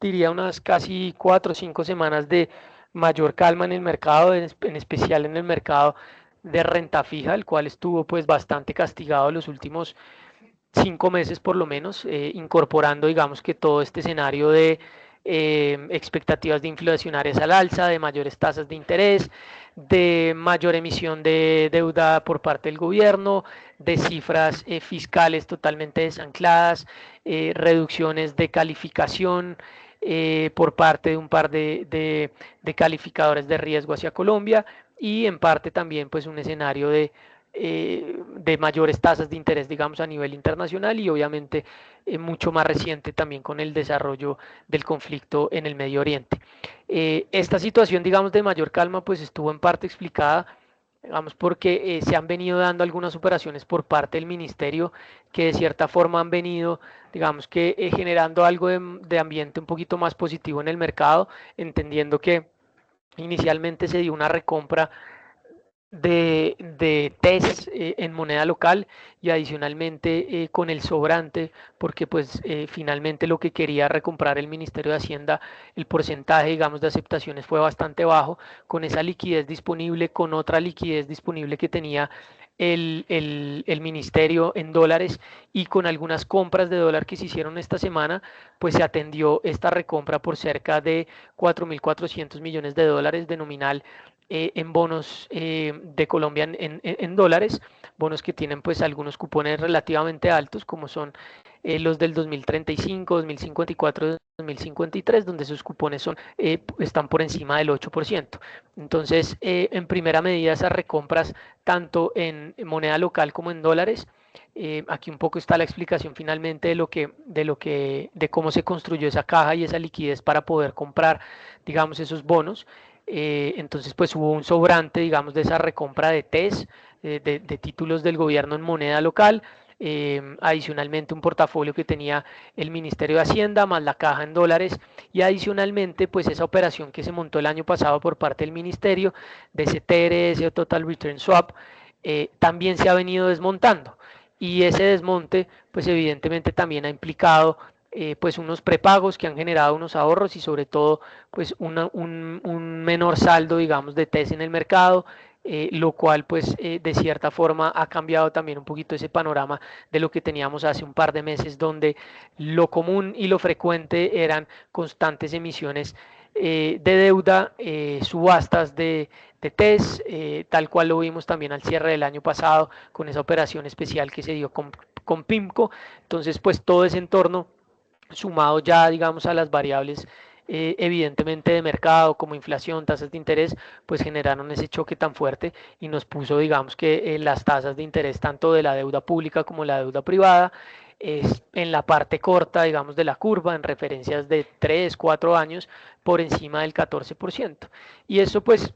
diría unas casi 4 o 5 semanas de mayor calma en el mercado, en especial en el mercado de renta fija, el cual estuvo pues bastante castigado los últimos 5 meses por lo menos, incorporando digamos que todo este escenario de expectativas de inflacionarias al alza, de mayores tasas de interés, de mayor emisión de deuda por parte del gobierno, de cifras fiscales totalmente desancladas, reducciones de calificación por parte de un par de calificadores de riesgo hacia Colombia y en parte también pues un escenario de mayores tasas de interés, digamos, a nivel internacional y obviamente mucho más reciente también con el desarrollo del conflicto en el Medio Oriente. Esta situación, digamos, de mayor calma, pues estuvo en parte explicada, digamos, porque se han venido dando algunas operaciones por parte del ministerio que de cierta forma han venido, digamos, que generando algo de ambiente un poquito más positivo en el mercado, entendiendo que inicialmente se dio una recompra de TES en moneda local y adicionalmente con el sobrante, porque pues finalmente lo que quería recomprar el Ministerio de Hacienda, el porcentaje, digamos, de aceptaciones fue bastante bajo, con esa liquidez disponible, con otra liquidez disponible que tenía el ministerio en dólares y con algunas compras de dólar que se hicieron esta semana, pues se atendió esta recompra por cerca de 4.400 millones de dólares de nominal en bonos de Colombia en dólares, bonos que tienen pues algunos cupones relativamente altos como son los del 2035, 2054, 2053, donde sus cupones están por encima del 8%. Entonces, en primera medida, esas recompras tanto en moneda local como en dólares. Aquí un poco está la explicación finalmente de cómo se construyó esa caja y esa liquidez para poder comprar, digamos, esos bonos. Entonces, pues hubo un sobrante, digamos, de esa recompra de TES, de títulos del gobierno en moneda local. Adicionalmente un portafolio que tenía el Ministerio de Hacienda más la caja en dólares y adicionalmente pues esa operación que se montó el año pasado por parte del Ministerio de ese TRS o Total Return Swap también se ha venido desmontando y ese desmonte pues evidentemente también ha implicado pues unos prepagos que han generado unos ahorros y sobre todo pues un menor saldo digamos de TES en el mercado, lo cual pues de cierta forma ha cambiado también un poquito ese panorama de lo que teníamos hace un par de meses, donde lo común y lo frecuente eran constantes emisiones de deuda, subastas de TES, tal cual lo vimos también al cierre del año pasado con esa operación especial que se dio con PIMCO. Entonces, pues todo ese entorno sumado ya, digamos, a las variables evidentemente de mercado como inflación, tasas de interés, pues generaron ese choque tan fuerte y nos puso, digamos, que las tasas de interés tanto de la deuda pública como la deuda privada es en la parte corta, digamos, de la curva, en referencias de 3 4 años, por encima del 14%. Y eso pues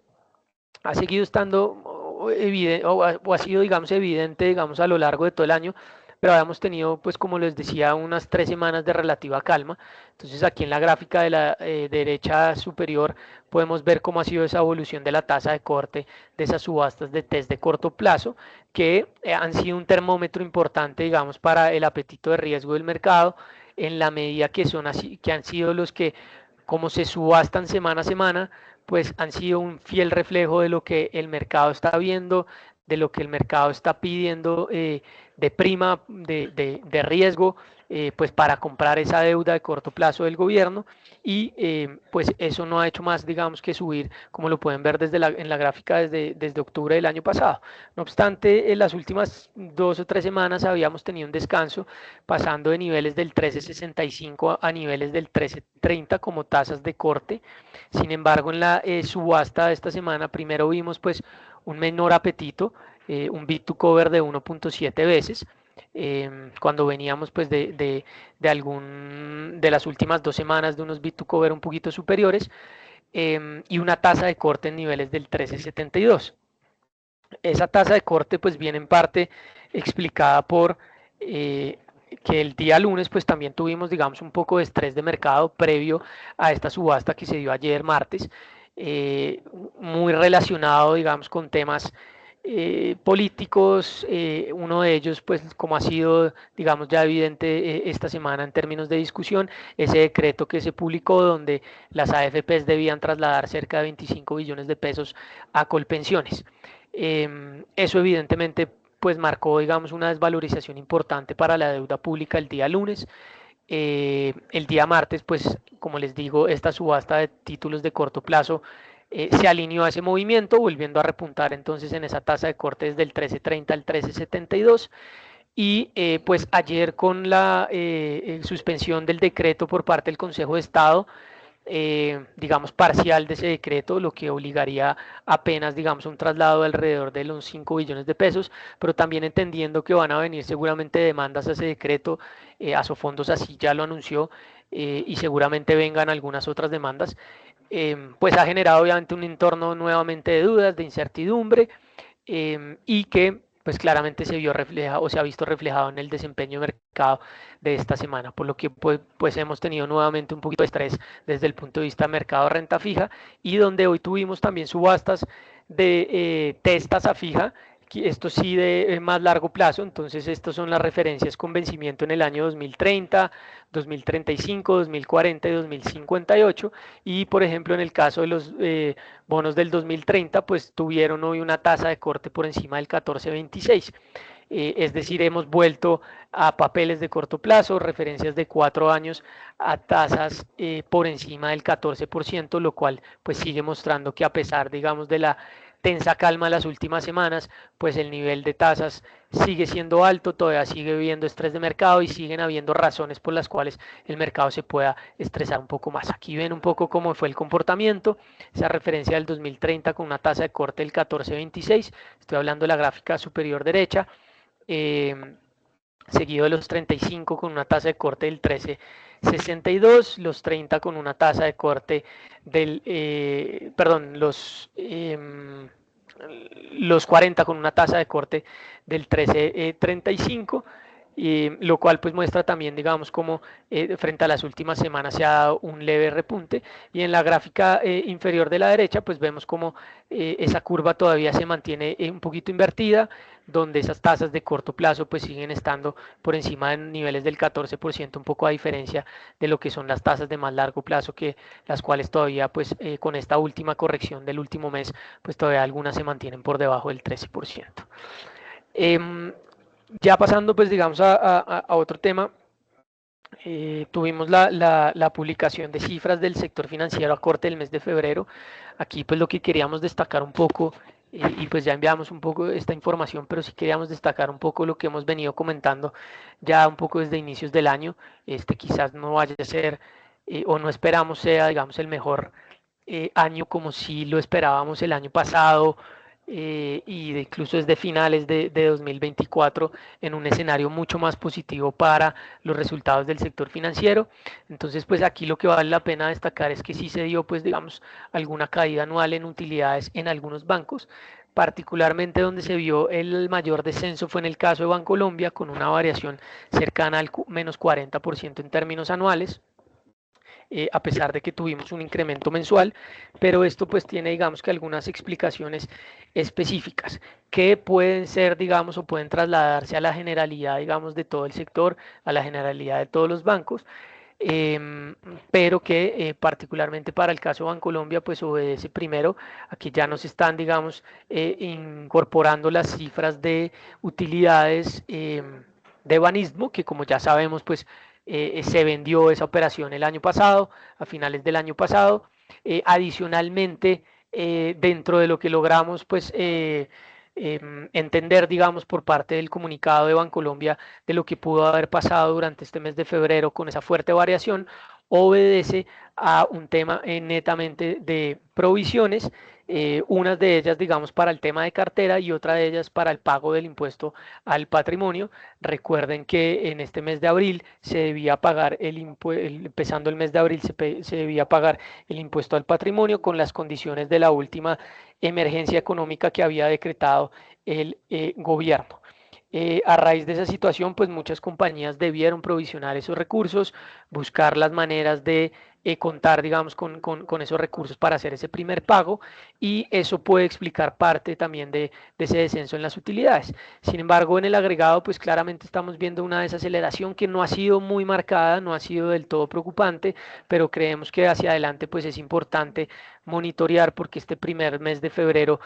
ha seguido estando evidente, o ha sido, digamos, evidente, digamos, a lo largo de todo el año, pero habíamos tenido, pues, como les decía, unas 3 semanas de relativa calma. Entonces, aquí en la gráfica de la derecha superior podemos ver cómo ha sido esa evolución de la tasa de corte de esas subastas de test de corto plazo, que han sido un termómetro importante, digamos, para el apetito de riesgo del mercado, en la medida que son así, que han sido los que, como se subastan semana a semana, pues han sido un fiel reflejo de lo que el mercado está viendo, de lo que el mercado está pidiendo de prima, de riesgo, pues para comprar esa deuda de corto plazo del gobierno y pues eso no ha hecho más, digamos, que subir, como lo pueden ver en la gráfica desde octubre del año pasado. No obstante, en las últimas 2 o 3 semanas habíamos tenido un descanso, pasando de niveles del 13.65 a niveles del 13.30 como tasas de corte. Sin embargo, en la subasta de esta semana, primero vimos pues un menor apetito, un bid to cover de 1.7 veces, cuando veníamos pues de las últimas 2 semanas de unos bid to cover un poquito superiores, y una tasa de corte en niveles del 13.72. Esa tasa de corte pues viene en parte explicada por que el día lunes pues también tuvimos, digamos, un poco de estrés de mercado previo a esta subasta que se dio ayer martes, eh, muy relacionado, digamos, con temas políticos. Uno de ellos, pues como ha sido, digamos, ya evidente esta semana en términos de discusión, ese decreto que se publicó donde las AFPs debían trasladar cerca de 25 billones de pesos a Colpensiones. Eso evidentemente pues marcó, digamos, una desvalorización importante para la deuda pública el día lunes. El día martes, pues, como les digo, esta subasta de títulos de corto plazo se alineó a ese movimiento, volviendo a repuntar entonces en esa tasa de corte desde el 13.30 al 13.72. Y pues ayer con la suspensión del decreto por parte del Consejo de Estado, digamos, parcial de ese decreto, lo que obligaría apenas, digamos, un traslado de alrededor de los 5 billones de pesos, pero también entendiendo que van a venir seguramente demandas a ese decreto, Asofondos así ya lo anunció, y seguramente vengan algunas otras demandas, pues ha generado obviamente un entorno nuevamente de dudas, de incertidumbre, y que pues claramente se vio reflejado o se ha visto reflejado en el desempeño de mercado de esta semana, por lo que pues hemos tenido nuevamente un poquito de estrés desde el punto de vista de mercado de renta fija, y donde hoy tuvimos también subastas de testas a fija, esto sí de más largo plazo. Entonces estas son las referencias con vencimiento en el año 2030, 2035, 2040 y 2058, y por ejemplo en el caso de los bonos del 2030 pues tuvieron hoy una tasa de corte por encima del 14.26. Es decir, hemos vuelto a papeles de corto plazo, referencias de 4 años, a tasas por encima del 14%, lo cual pues sigue mostrando que a pesar, digamos, de la tensa calma de las últimas semanas, pues el nivel de tasas sigue siendo alto, todavía sigue habiendo estrés de mercado y siguen habiendo razones por las cuales el mercado se pueda estresar un poco más. Aquí ven un poco cómo fue el comportamiento, esa referencia del 2030 con una tasa de corte del 14.26, estoy hablando de la gráfica superior derecha, eh, seguido de los 35 con una tasa de corte del 13.62, los 30 con una tasa de corte del, perdón, los 40 con una tasa de corte del 13.35, lo cual pues muestra también, digamos, cómo frente a las últimas semanas se ha dado un leve repunte. Y en la gráfica inferior de la derecha pues vemos cómo esa curva todavía se mantiene un poquito invertida, donde esas tasas de corto plazo pues siguen estando por encima de niveles del 14%, un poco a diferencia de lo que son las tasas de más largo plazo, que las cuales todavía pues con esta última corrección del último mes pues todavía algunas se mantienen por debajo del 13%. Eh, ya pasando pues digamos a otro tema, tuvimos la publicación de cifras del sector financiero a corte del mes de febrero. Aquí pues lo que queríamos destacar un poco, y pues ya enviamos un poco esta información, pero sí queríamos destacar un poco lo que hemos venido comentando ya un poco desde inicios del año. Este quizás no vaya a ser o no esperamos sea digamos el mejor año como si lo esperábamos el año pasado, y incluso desde finales de 2024 en un escenario mucho más positivo para los resultados del sector financiero. Entonces pues aquí lo que vale la pena destacar es que sí se dio pues digamos alguna caída anual en utilidades en algunos bancos. Particularmente donde se vio el mayor descenso fue en el caso de Bancolombia, con una variación cercana al menos 40% en términos anuales, a pesar de que tuvimos un incremento mensual, pero esto pues tiene digamos que algunas explicaciones específicas que pueden ser digamos o pueden trasladarse a la generalidad digamos de todo el sector, a la generalidad de todos los bancos, eh, pero que particularmente para el caso Bancolombia pues obedece primero a que ya nos están digamos incorporando las cifras de utilidades de banismo, que como ya sabemos pues se vendió esa operación el año pasado, a finales del año pasado. Adicionalmente, dentro de lo que logramos pues entender, digamos, por parte del comunicado de Bancolombia de lo que pudo haber pasado durante este mes de febrero con esa fuerte variación, obedece a un tema netamente de provisiones, unas de ellas, digamos, para el tema de cartera y otra de ellas para el pago del impuesto al patrimonio. Recuerden que en este mes de abril se debía pagar empezando el mes de abril se debía pagar el impuesto al patrimonio con las condiciones de la última emergencia económica que había decretado el gobierno. A raíz de esa situación, pues muchas compañías debieron provisionar esos recursos, buscar las maneras de contar, digamos, con esos recursos para hacer ese primer pago, y eso puede explicar parte también de ese descenso en las utilidades. Sin embargo, en el agregado, pues claramente estamos viendo una desaceleración que no ha sido muy marcada, no ha sido del todo preocupante, pero creemos que hacia adelante pues es importante monitorear, porque este primer mes de febrero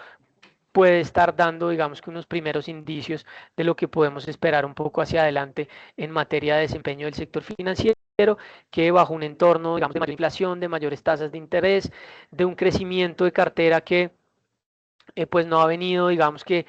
puede estar dando, digamos que unos primeros indicios de lo que podemos esperar un poco hacia adelante en materia de desempeño del sector financiero, que bajo un entorno, digamos, de mayor inflación, de mayores tasas de interés, de un crecimiento de cartera que pues no ha venido, digamos que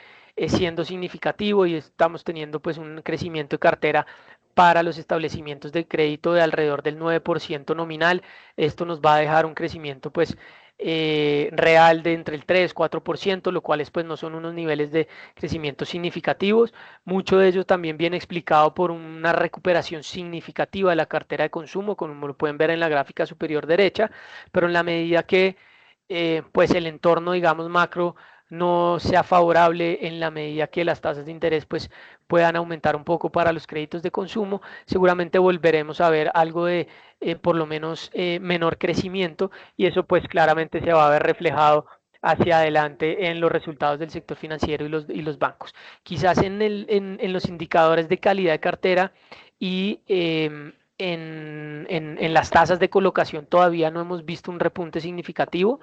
siendo significativo, y estamos teniendo pues un crecimiento de cartera para los establecimientos de crédito de alrededor del 9% nominal. Esto nos va a dejar un crecimiento pues real de entre el 3-4%, lo cual pues no son unos niveles de crecimiento significativos. Mucho de ello también viene explicado por una recuperación significativa de la cartera de consumo, como lo pueden ver en la gráfica superior derecha, pero en la medida que pues el entorno digamos macro no sea favorable, en la medida que las tasas de interés pues puedan aumentar un poco para los créditos de consumo, seguramente volveremos a ver algo de por lo menos menor crecimiento, y eso pues claramente se va a ver reflejado hacia adelante en los resultados del sector financiero y los bancos. Quizás en los indicadores de calidad de cartera y en las tasas de colocación todavía no hemos visto un repunte significativo,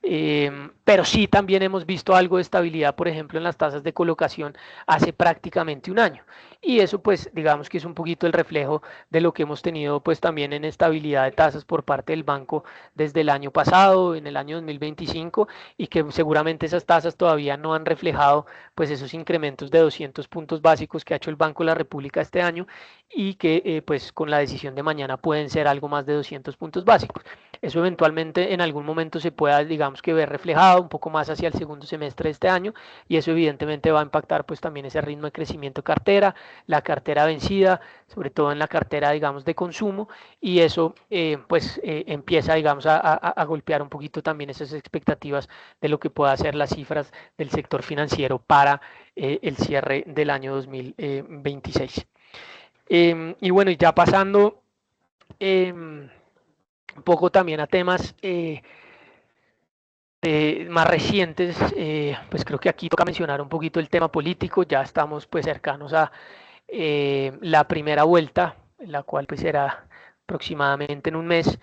pero sí también hemos visto algo de estabilidad, por ejemplo, en las tasas de colocación hace prácticamente un año. Y eso pues digamos que es un poquito el reflejo de lo que hemos tenido pues también en estabilidad de tasas por parte del banco desde el año pasado, en el año 2025, y que seguramente esas tasas todavía no han reflejado pues esos incrementos de 200 puntos básicos que ha hecho el Banco de la República este año, y que pues con la decisión de mañana pueden ser algo más de 200 puntos básicos. Eso eventualmente en algún momento se pueda, digamos que ver reflejado un poco más hacia el segundo semestre de este año, y eso evidentemente va a impactar pues también ese ritmo de crecimiento de cartera, la cartera vencida, sobre todo en la cartera digamos de consumo, y eso pues empieza digamos a golpear un poquito también esas expectativas de lo que pueda ser las cifras del sector financiero para el cierre del año 2026. Y bueno, y ya pasando un poco también a temas más recientes, pues creo que aquí toca mencionar un poquito el tema político. Ya estamos pues cercanos a la primera vuelta, la cual pues será aproximadamente en un mes.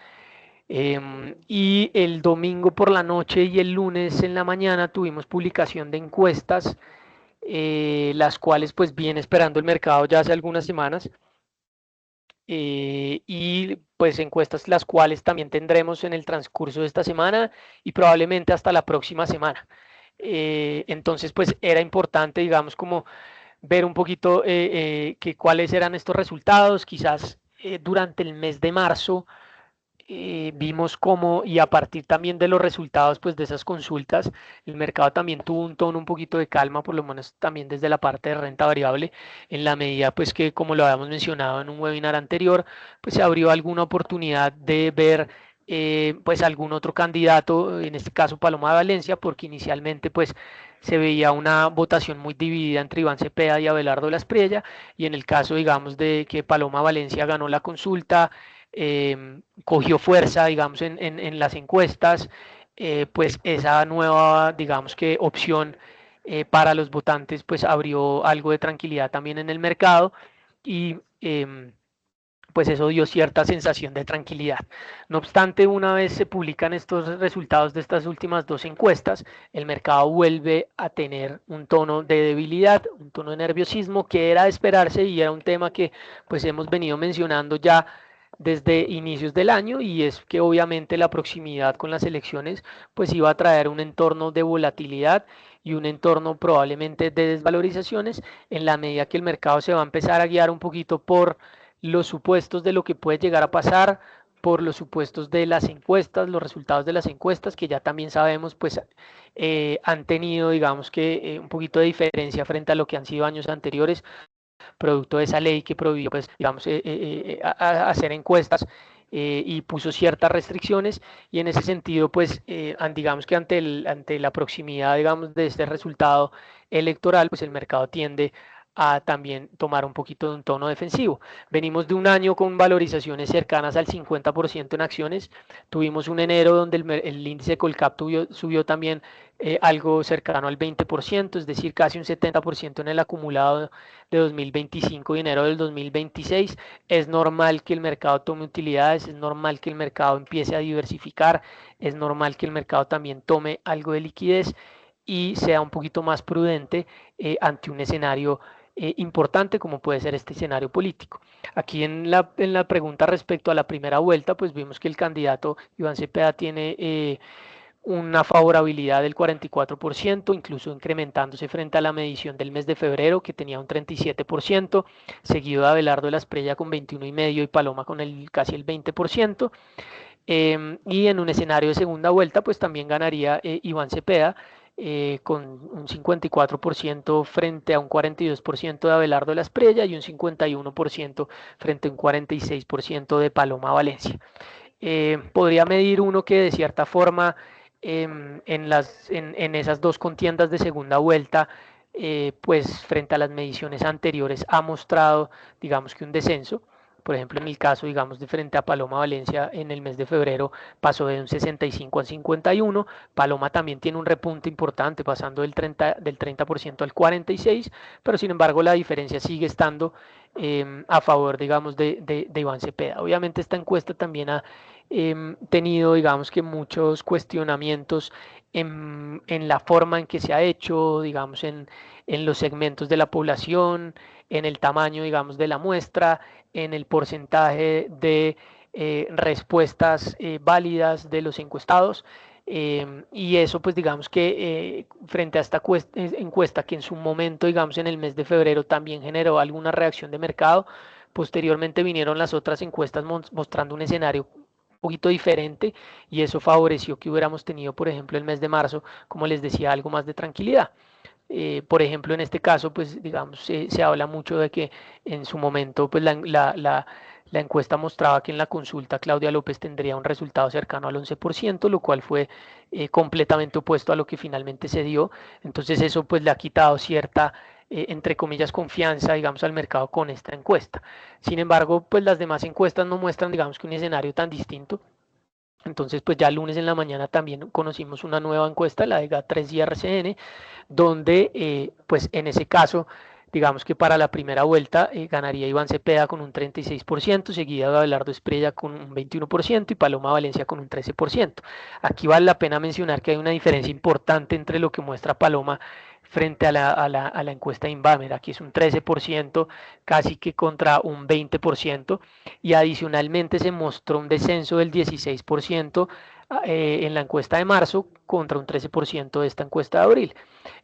Y el domingo por la noche y el lunes en la mañana tuvimos publicación de encuestas, las cuales pues viene esperando el mercado ya hace algunas semanas, y pues encuestas las cuales también tendremos en el transcurso de esta semana y probablemente hasta la próxima semana. Entonces pues era importante, digamos, como ver un poquito que cuáles eran estos resultados. Quizás durante el mes de marzo vimos cómo, y a partir también de los resultados pues de esas consultas, el mercado también tuvo un tono un poquito de calma, por lo menos también desde la parte de renta variable, en la medida pues que, como lo habíamos mencionado en un webinar anterior, pues se abrió alguna oportunidad de ver pues algún otro candidato, en este caso Paloma de Valencia, porque inicialmente pues se veía una votación muy dividida entre Iván Cepeda y Abelardo Laspriella, y en el caso, digamos, de que Paloma Valencia ganó la consulta, cogió fuerza, digamos, en las encuestas, pues esa nueva, digamos que opción para los votantes, pues abrió algo de tranquilidad también en el mercado y pues eso dio cierta sensación de tranquilidad. No obstante, una vez se publican estos resultados de estas últimas dos encuestas, el mercado vuelve a tener un tono de debilidad, un tono de nerviosismo que era de esperarse y era un tema que pues hemos venido mencionando ya desde inicios del año, y es que obviamente la proximidad con las elecciones pues iba a traer un entorno de volatilidad y un entorno probablemente de desvalorizaciones, en la medida que el mercado se va a empezar a guiar un poquito por los supuestos de lo que puede llegar a pasar, por los supuestos de las encuestas, los resultados de las encuestas, que ya también sabemos pues han tenido, digamos que un poquito de diferencia frente a lo que han sido años anteriores, producto de esa ley que prohibió, pues, digamos, hacer encuestas, y puso ciertas restricciones, y en ese sentido, pues, digamos que ante la proximidad, digamos, de este resultado electoral, pues el mercado tiende a también tomar un poquito de un tono defensivo. Venimos de un año con valorizaciones cercanas al 50% en acciones. Tuvimos un enero donde el índice Colcap subió también algo cercano al 20%, es decir, casi un 70% en el acumulado de 2025 y enero del 2026. Es normal que el mercado tome utilidades, es normal que el mercado empiece a diversificar, es normal que el mercado también tome algo de liquidez y sea un poquito más prudente ante un escenario importante como puede ser este escenario político. Aquí en la pregunta respecto a la primera vuelta, pues vimos que el candidato Iván Cepeda tiene una favorabilidad del 44%, incluso incrementándose frente a la medición del mes de febrero, que tenía un 37%, seguido de Abelardo de la Espriella con 21,5% y Paloma con casi el 20%. Y en un escenario de segunda vuelta, pues también ganaría Iván Cepeda, con un 54% frente a un 42% de Abelardo de la Espriella y un 51% frente a un 46% de Paloma Valencia. Podría medir uno que de cierta forma en esas dos contiendas de segunda vuelta, pues frente a las mediciones anteriores ha mostrado, digamos que un descenso. Por ejemplo, en el caso, digamos, de frente a Paloma Valencia en el mes de febrero pasó de un 65 al 51. Paloma también tiene un repunte importante, pasando del 30% al 46%, pero sin embargo la diferencia sigue estando a favor, digamos, de Iván Cepeda. Obviamente esta encuesta también ha tenido, digamos que muchos cuestionamientos en la forma en que se ha hecho, digamos, en los segmentos de la población, en el tamaño, digamos, de la muestra, en el porcentaje de respuestas válidas de los encuestados. Y eso, pues digamos que frente a esta encuesta que en su momento, digamos, en el mes de febrero también generó alguna reacción de mercado, posteriormente vinieron las otras encuestas mostrando un escenario un poquito diferente, y eso favoreció que hubiéramos tenido, por ejemplo, el mes de marzo, como les decía, algo más de tranquilidad. Por ejemplo, en este caso, pues digamos, se habla mucho de que en su momento, pues la encuesta mostraba que en la consulta Claudia López tendría un resultado cercano al 11%, lo cual fue completamente opuesto a lo que finalmente se dio. Entonces eso pues le ha quitado cierta entre comillas, confianza, digamos, al mercado con esta encuesta. Sin embargo, pues las demás encuestas no muestran, digamos, que un escenario tan distinto. Entonces, pues ya el lunes en la mañana también conocimos una nueva encuesta, la de GAT3 y RCN, donde, pues en ese caso, digamos que para la primera vuelta ganaría Iván Cepeda con un 36%, seguida de Abelardo Espriella con un 21% y Paloma Valencia con un 13%. Aquí vale la pena mencionar que hay una diferencia importante entre lo que muestra Paloma frente a la encuesta de Inbamer. Aquí es un 13%, casi que contra un 20%, y adicionalmente se mostró un descenso del 16% en la encuesta de marzo contra un 13% de esta encuesta de abril.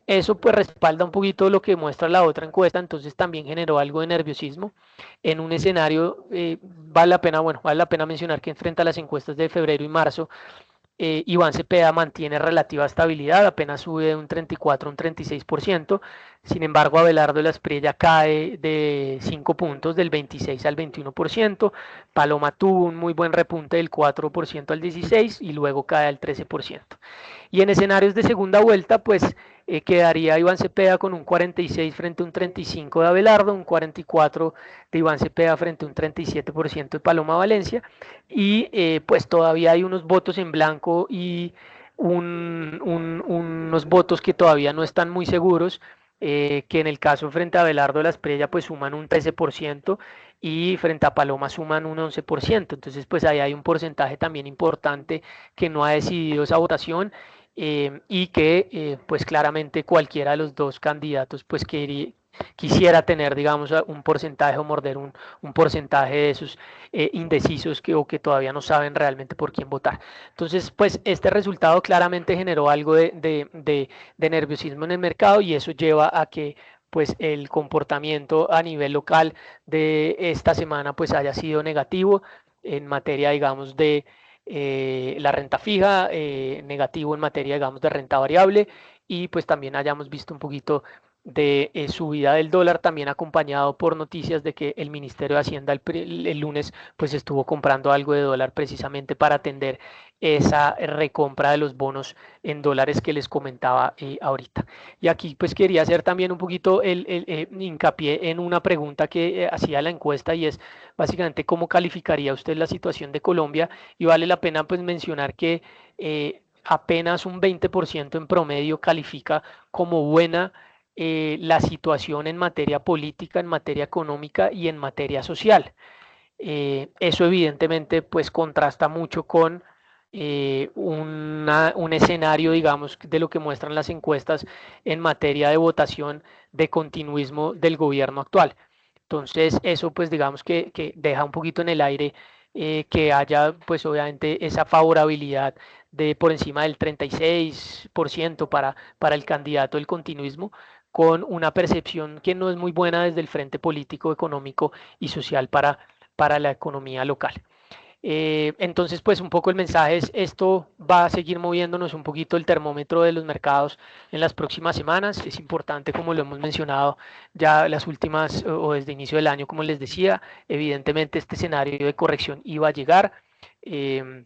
Eso pues respalda un poquito lo que muestra la otra encuesta, entonces también generó algo de nerviosismo en un escenario, vale la pena mencionar que frente a las encuestas de febrero y marzo, Iván Cepeda mantiene relativa estabilidad, apenas sube de un 34 a un 36%. Sin embargo, Abelardo de la Espriella cae de 5 puntos, del 26 al 21%. Paloma tuvo un muy buen repunte del 4% al 16% y luego cae al 13%. Y en escenarios de segunda vuelta, pues quedaría Iván Cepeda con un 46 frente a un 35 de Abelardo, un 44 de Iván Cepeda frente a un 37% de Paloma Valencia, y pues todavía hay unos votos en blanco y unos votos que todavía no están muy seguros, que en el caso frente a Abelardo de la Espriella pues suman un 13% y frente a Paloma suman un 11%. Entonces pues ahí hay un porcentaje también importante que no ha decidido esa votación, y que pues claramente cualquiera de los dos candidatos pues quisiera tener, digamos, un porcentaje o morder un porcentaje de esos indecisos o que todavía no saben realmente por quién votar. Entonces, pues este resultado claramente generó algo de nerviosismo en el mercado, y eso lleva a que pues el comportamiento a nivel local de esta semana pues haya sido negativo en materia, digamos, de la renta fija, negativo en materia, digamos, de renta variable, y pues también hayamos visto un poquito de subida del dólar, también acompañado por noticias de que el Ministerio de Hacienda el lunes pues estuvo comprando algo de dólar precisamente para atender esa recompra de los bonos en dólares que les comentaba ahorita. Y aquí pues quería hacer también un poquito el hincapié en una pregunta que hacía la encuesta, y es básicamente cómo calificaría usted la situación de Colombia, y vale la pena pues mencionar que apenas un 20% en promedio califica como buena la situación en materia política, en materia económica y en materia social. Eso evidentemente pues contrasta mucho con un escenario, digamos, de lo que muestran las encuestas en materia de votación de continuismo del gobierno actual. Entonces, eso pues digamos que deja un poquito en el aire que haya pues obviamente esa favorabilidad de por encima del 36% para el candidato del continuismo, con una percepción que no es muy buena desde el frente político, económico y social para la economía local. Entonces, pues un poco el mensaje es, esto va a seguir moviéndonos un poquito el termómetro de los mercados en las próximas semanas. Es importante, como lo hemos mencionado ya las últimas o desde inicio del año, como les decía, evidentemente este escenario de corrección iba a llegar. eh,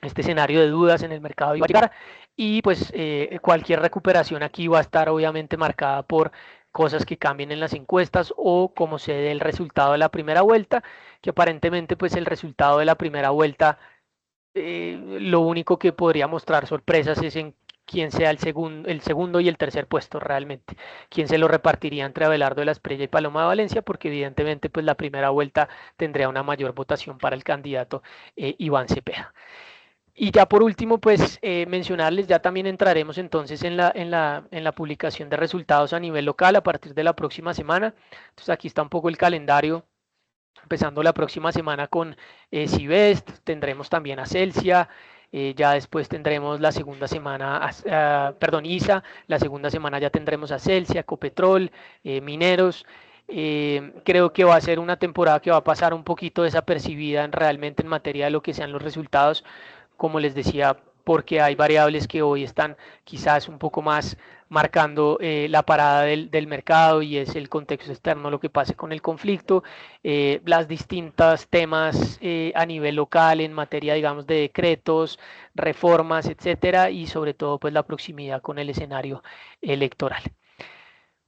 este escenario de dudas en el mercado iba a llegar, y pues cualquier recuperación aquí va a estar obviamente marcada por cosas que cambien en las encuestas o como se dé el resultado de la primera vuelta, que aparentemente pues el resultado de la primera vuelta, lo único que podría mostrar sorpresas es en quién sea el segundo y el tercer puesto realmente, quién se lo repartiría entre Abelardo de la Espriella y Paloma de Valencia, porque evidentemente pues la primera vuelta tendría una mayor votación para el candidato Iván Cepeda. Y ya por último, pues mencionarles, ya también entraremos entonces en la publicación de resultados a nivel local a partir de la próxima semana. Entonces aquí está un poco el calendario, empezando la próxima semana con Civest, tendremos también a Celsia, ya después tendremos la segunda semana, perdón, ISA, la segunda semana ya tendremos a Celsia, Copetrol, Mineros. Creo que va a ser una temporada que va a pasar un poquito desapercibida realmente en materia de lo que sean los resultados, como les decía, porque hay variables que hoy están quizás un poco más marcando la parada del mercado, y es el contexto externo, lo que pase con el conflicto, las distintas temas a nivel local en materia, digamos, de decretos, reformas, etcétera, y sobre todo pues la proximidad con el escenario electoral.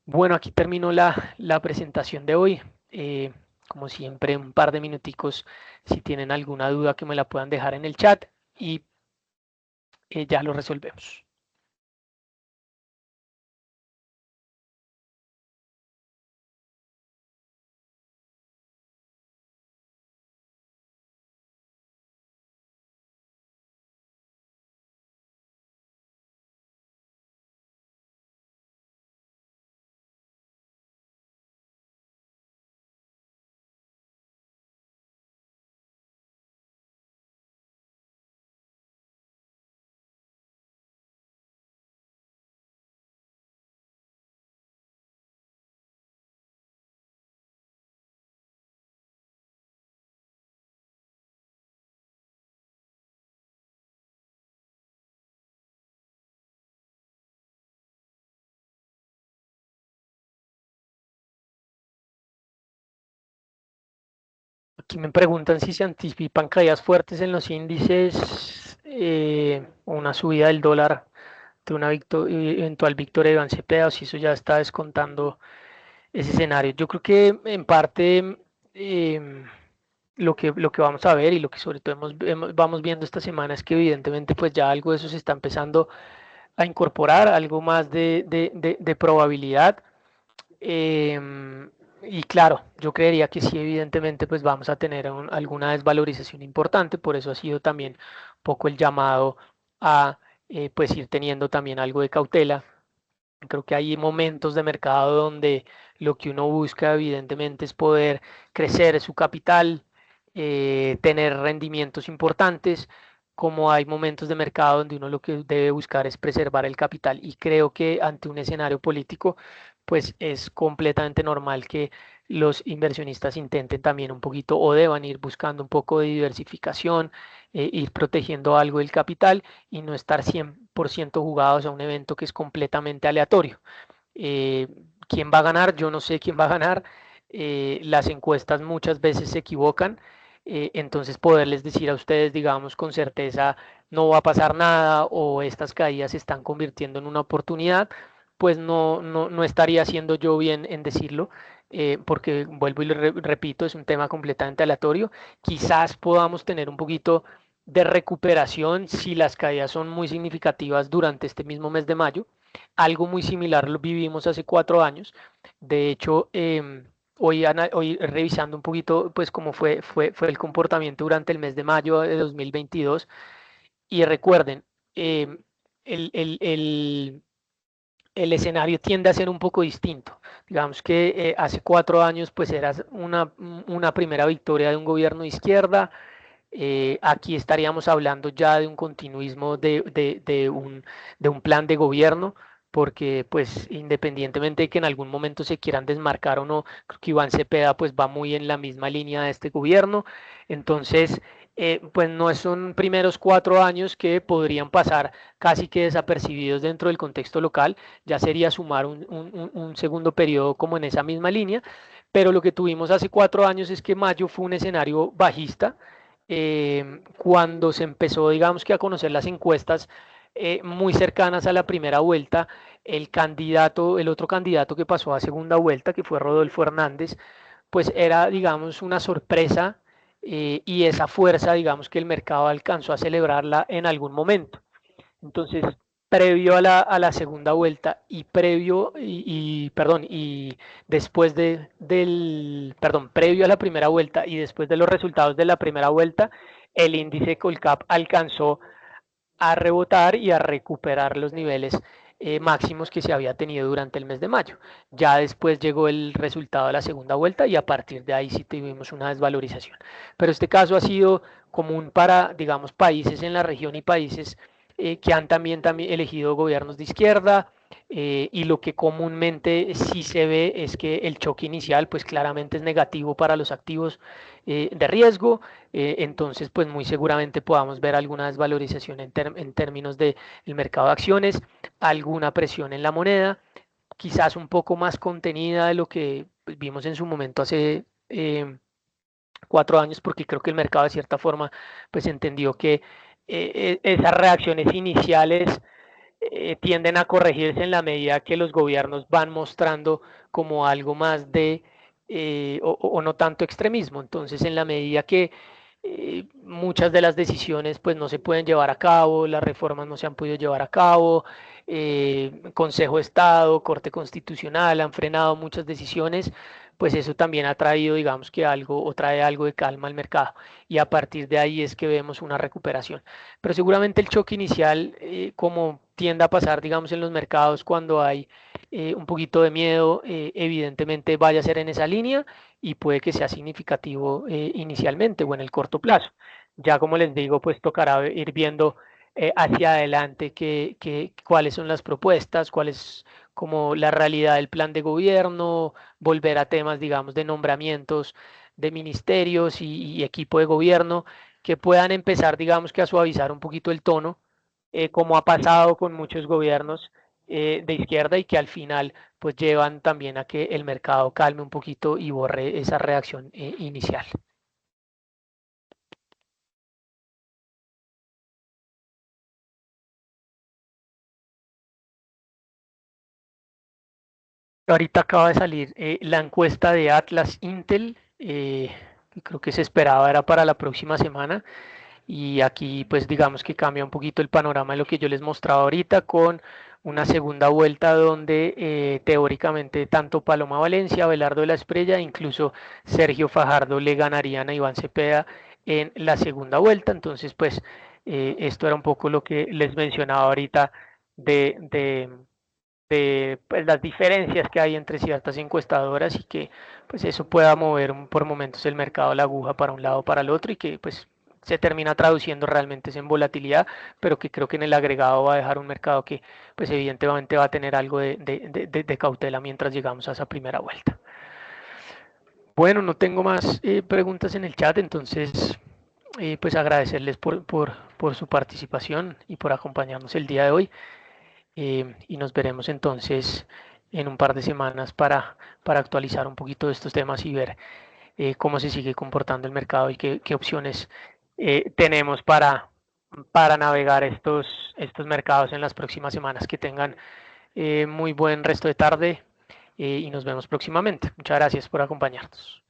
Bueno, aquí terminó la presentación de hoy. Eh, Como siempre, un par de minuticos si tienen alguna duda que me la puedan dejar en el chat y ya lo resolvemos. Aquí me preguntan si se anticipan caídas fuertes en los índices o una subida del dólar de una eventual victoria de Iván Cepeda o si eso ya está descontando ese escenario. Yo creo que en parte lo que vamos a ver y lo que sobre todo vamos viendo esta semana es que evidentemente pues ya algo de eso se está empezando a incorporar, algo más de probabilidad. Y claro, yo creería que sí, evidentemente, pues vamos a tener alguna desvalorización importante, por eso ha sido también un poco el llamado a pues ir teniendo también algo de cautela. Creo que hay momentos de mercado donde lo que uno busca evidentemente es poder crecer su capital, tener rendimientos importantes, como hay momentos de mercado donde uno lo que debe buscar es preservar el capital. Y creo que ante un escenario político, pues es completamente normal que los inversionistas intenten también un poquito o deban ir buscando un poco de diversificación, ir protegiendo algo del capital y no estar 100% jugados a un evento que es completamente aleatorio. Eh, ¿Quién va a ganar? Yo no sé quién va a ganar. Las encuestas muchas veces se equivocan. Entonces poderles decir a ustedes, digamos, con certeza no va a pasar nada o estas caídas se están convirtiendo en una oportunidad, pues no estaría haciendo yo bien en decirlo, porque vuelvo y repito, es un tema completamente aleatorio. Quizás podamos tener un poquito de recuperación si las caídas son muy significativas durante este mismo mes de mayo. Algo muy similar lo vivimos hace 4 años. De hecho, hoy revisando un poquito, pues cómo fue el comportamiento durante el mes de mayo de 2022. Y recuerden, em, el, el, el, el escenario tiende a ser un poco distinto. Digamos que hace 4 años, pues era una primera victoria de un gobierno de izquierda. Aquí estaríamos hablando ya de un continuismo de un plan de gobierno, porque pues independientemente de que en algún momento se quieran desmarcar o no, creo que Iván Cepeda pues va muy en la misma línea de este gobierno. Entonces, pues no son primeros 4 años que podrían pasar casi que desapercibidos dentro del contexto local, ya sería sumar un segundo periodo como en esa misma línea, pero lo que tuvimos hace 4 años es que mayo fue un escenario bajista. Cuando se empezó, digamos que a conocer las encuestas muy cercanas a la primera vuelta, el otro candidato que pasó a segunda vuelta, que fue Rodolfo Hernández, pues era, digamos, una sorpresa y esa fuerza, digamos, que el mercado alcanzó a celebrarla en algún momento. Entonces, previo a la segunda vuelta y después previo a la primera vuelta y después de los resultados de la primera vuelta, el índice Colcap alcanzó a rebotar y a recuperar los niveles máximos que se había tenido durante el mes de mayo. Ya después llegó el resultado de la segunda vuelta y a partir de ahí sí tuvimos una desvalorización. Pero este caso ha sido común para, digamos, países en la región y países que han también elegido gobiernos de izquierda. Y lo que comúnmente sí se ve es que el choque inicial pues claramente es negativo para los activos de riesgo. Entonces pues muy seguramente podamos ver alguna desvalorización en términos del mercado de acciones, alguna presión en la moneda, quizás un poco más contenida de lo que pues, vimos en su momento hace 4 años, porque creo que el mercado de cierta forma pues entendió que esas reacciones iniciales tienden a corregirse en la medida que los gobiernos van mostrando como algo más de, o no tanto extremismo. Entonces, en la medida que muchas de las decisiones pues no se pueden llevar a cabo, las reformas no se han podido llevar a cabo, Consejo de Estado, Corte Constitucional han frenado muchas decisiones, pues eso también ha traído, digamos que algo, o trae algo de calma al mercado, y a partir de ahí es que vemos una recuperación. Pero seguramente el choque inicial, como tiende a pasar, digamos, en los mercados cuando hay un poquito de miedo, evidentemente vaya a ser en esa línea y puede que sea significativo inicialmente o en el corto plazo. Ya como les digo, pues tocará ir viendo hacia adelante cuáles son las propuestas, cuál es como la realidad del plan de gobierno, volver a temas, digamos, de nombramientos de ministerios y equipo de gobierno que puedan empezar, digamos, que a suavizar un poquito el tono, como ha pasado con muchos gobiernos de izquierda y que al final pues llevan también a que el mercado calme un poquito y borre esa reacción inicial. Ahorita acaba de salir la encuesta de Atlas Intel, que creo que se esperaba era para la próxima semana. Y aquí pues digamos que cambia un poquito el panorama de lo que yo les mostraba ahorita con una segunda vuelta donde teóricamente tanto Paloma Valencia, Abelardo de la Espriella, incluso Sergio Fajardo le ganarían a Iván Cepeda en la segunda vuelta. Entonces pues esto era un poco lo que les mencionaba ahorita de, de, de pues, las diferencias que hay entre ciertas encuestadoras y que pues eso pueda mover por momentos el mercado, la aguja para un lado o para el otro y que pues se termina traduciendo realmente en volatilidad, pero que creo que en el agregado va a dejar un mercado que pues evidentemente va a tener algo de cautela mientras llegamos a esa primera vuelta. Bueno, no tengo más preguntas en el chat, entonces pues agradecerles por su participación y por acompañarnos el día de hoy. Y nos veremos entonces en un par de semanas para actualizar un poquito de estos temas y ver cómo se sigue comportando el mercado y qué opciones tenemos para navegar estos mercados en las próximas semanas. Que tengan muy buen resto de tarde y nos vemos próximamente. Muchas gracias por acompañarnos.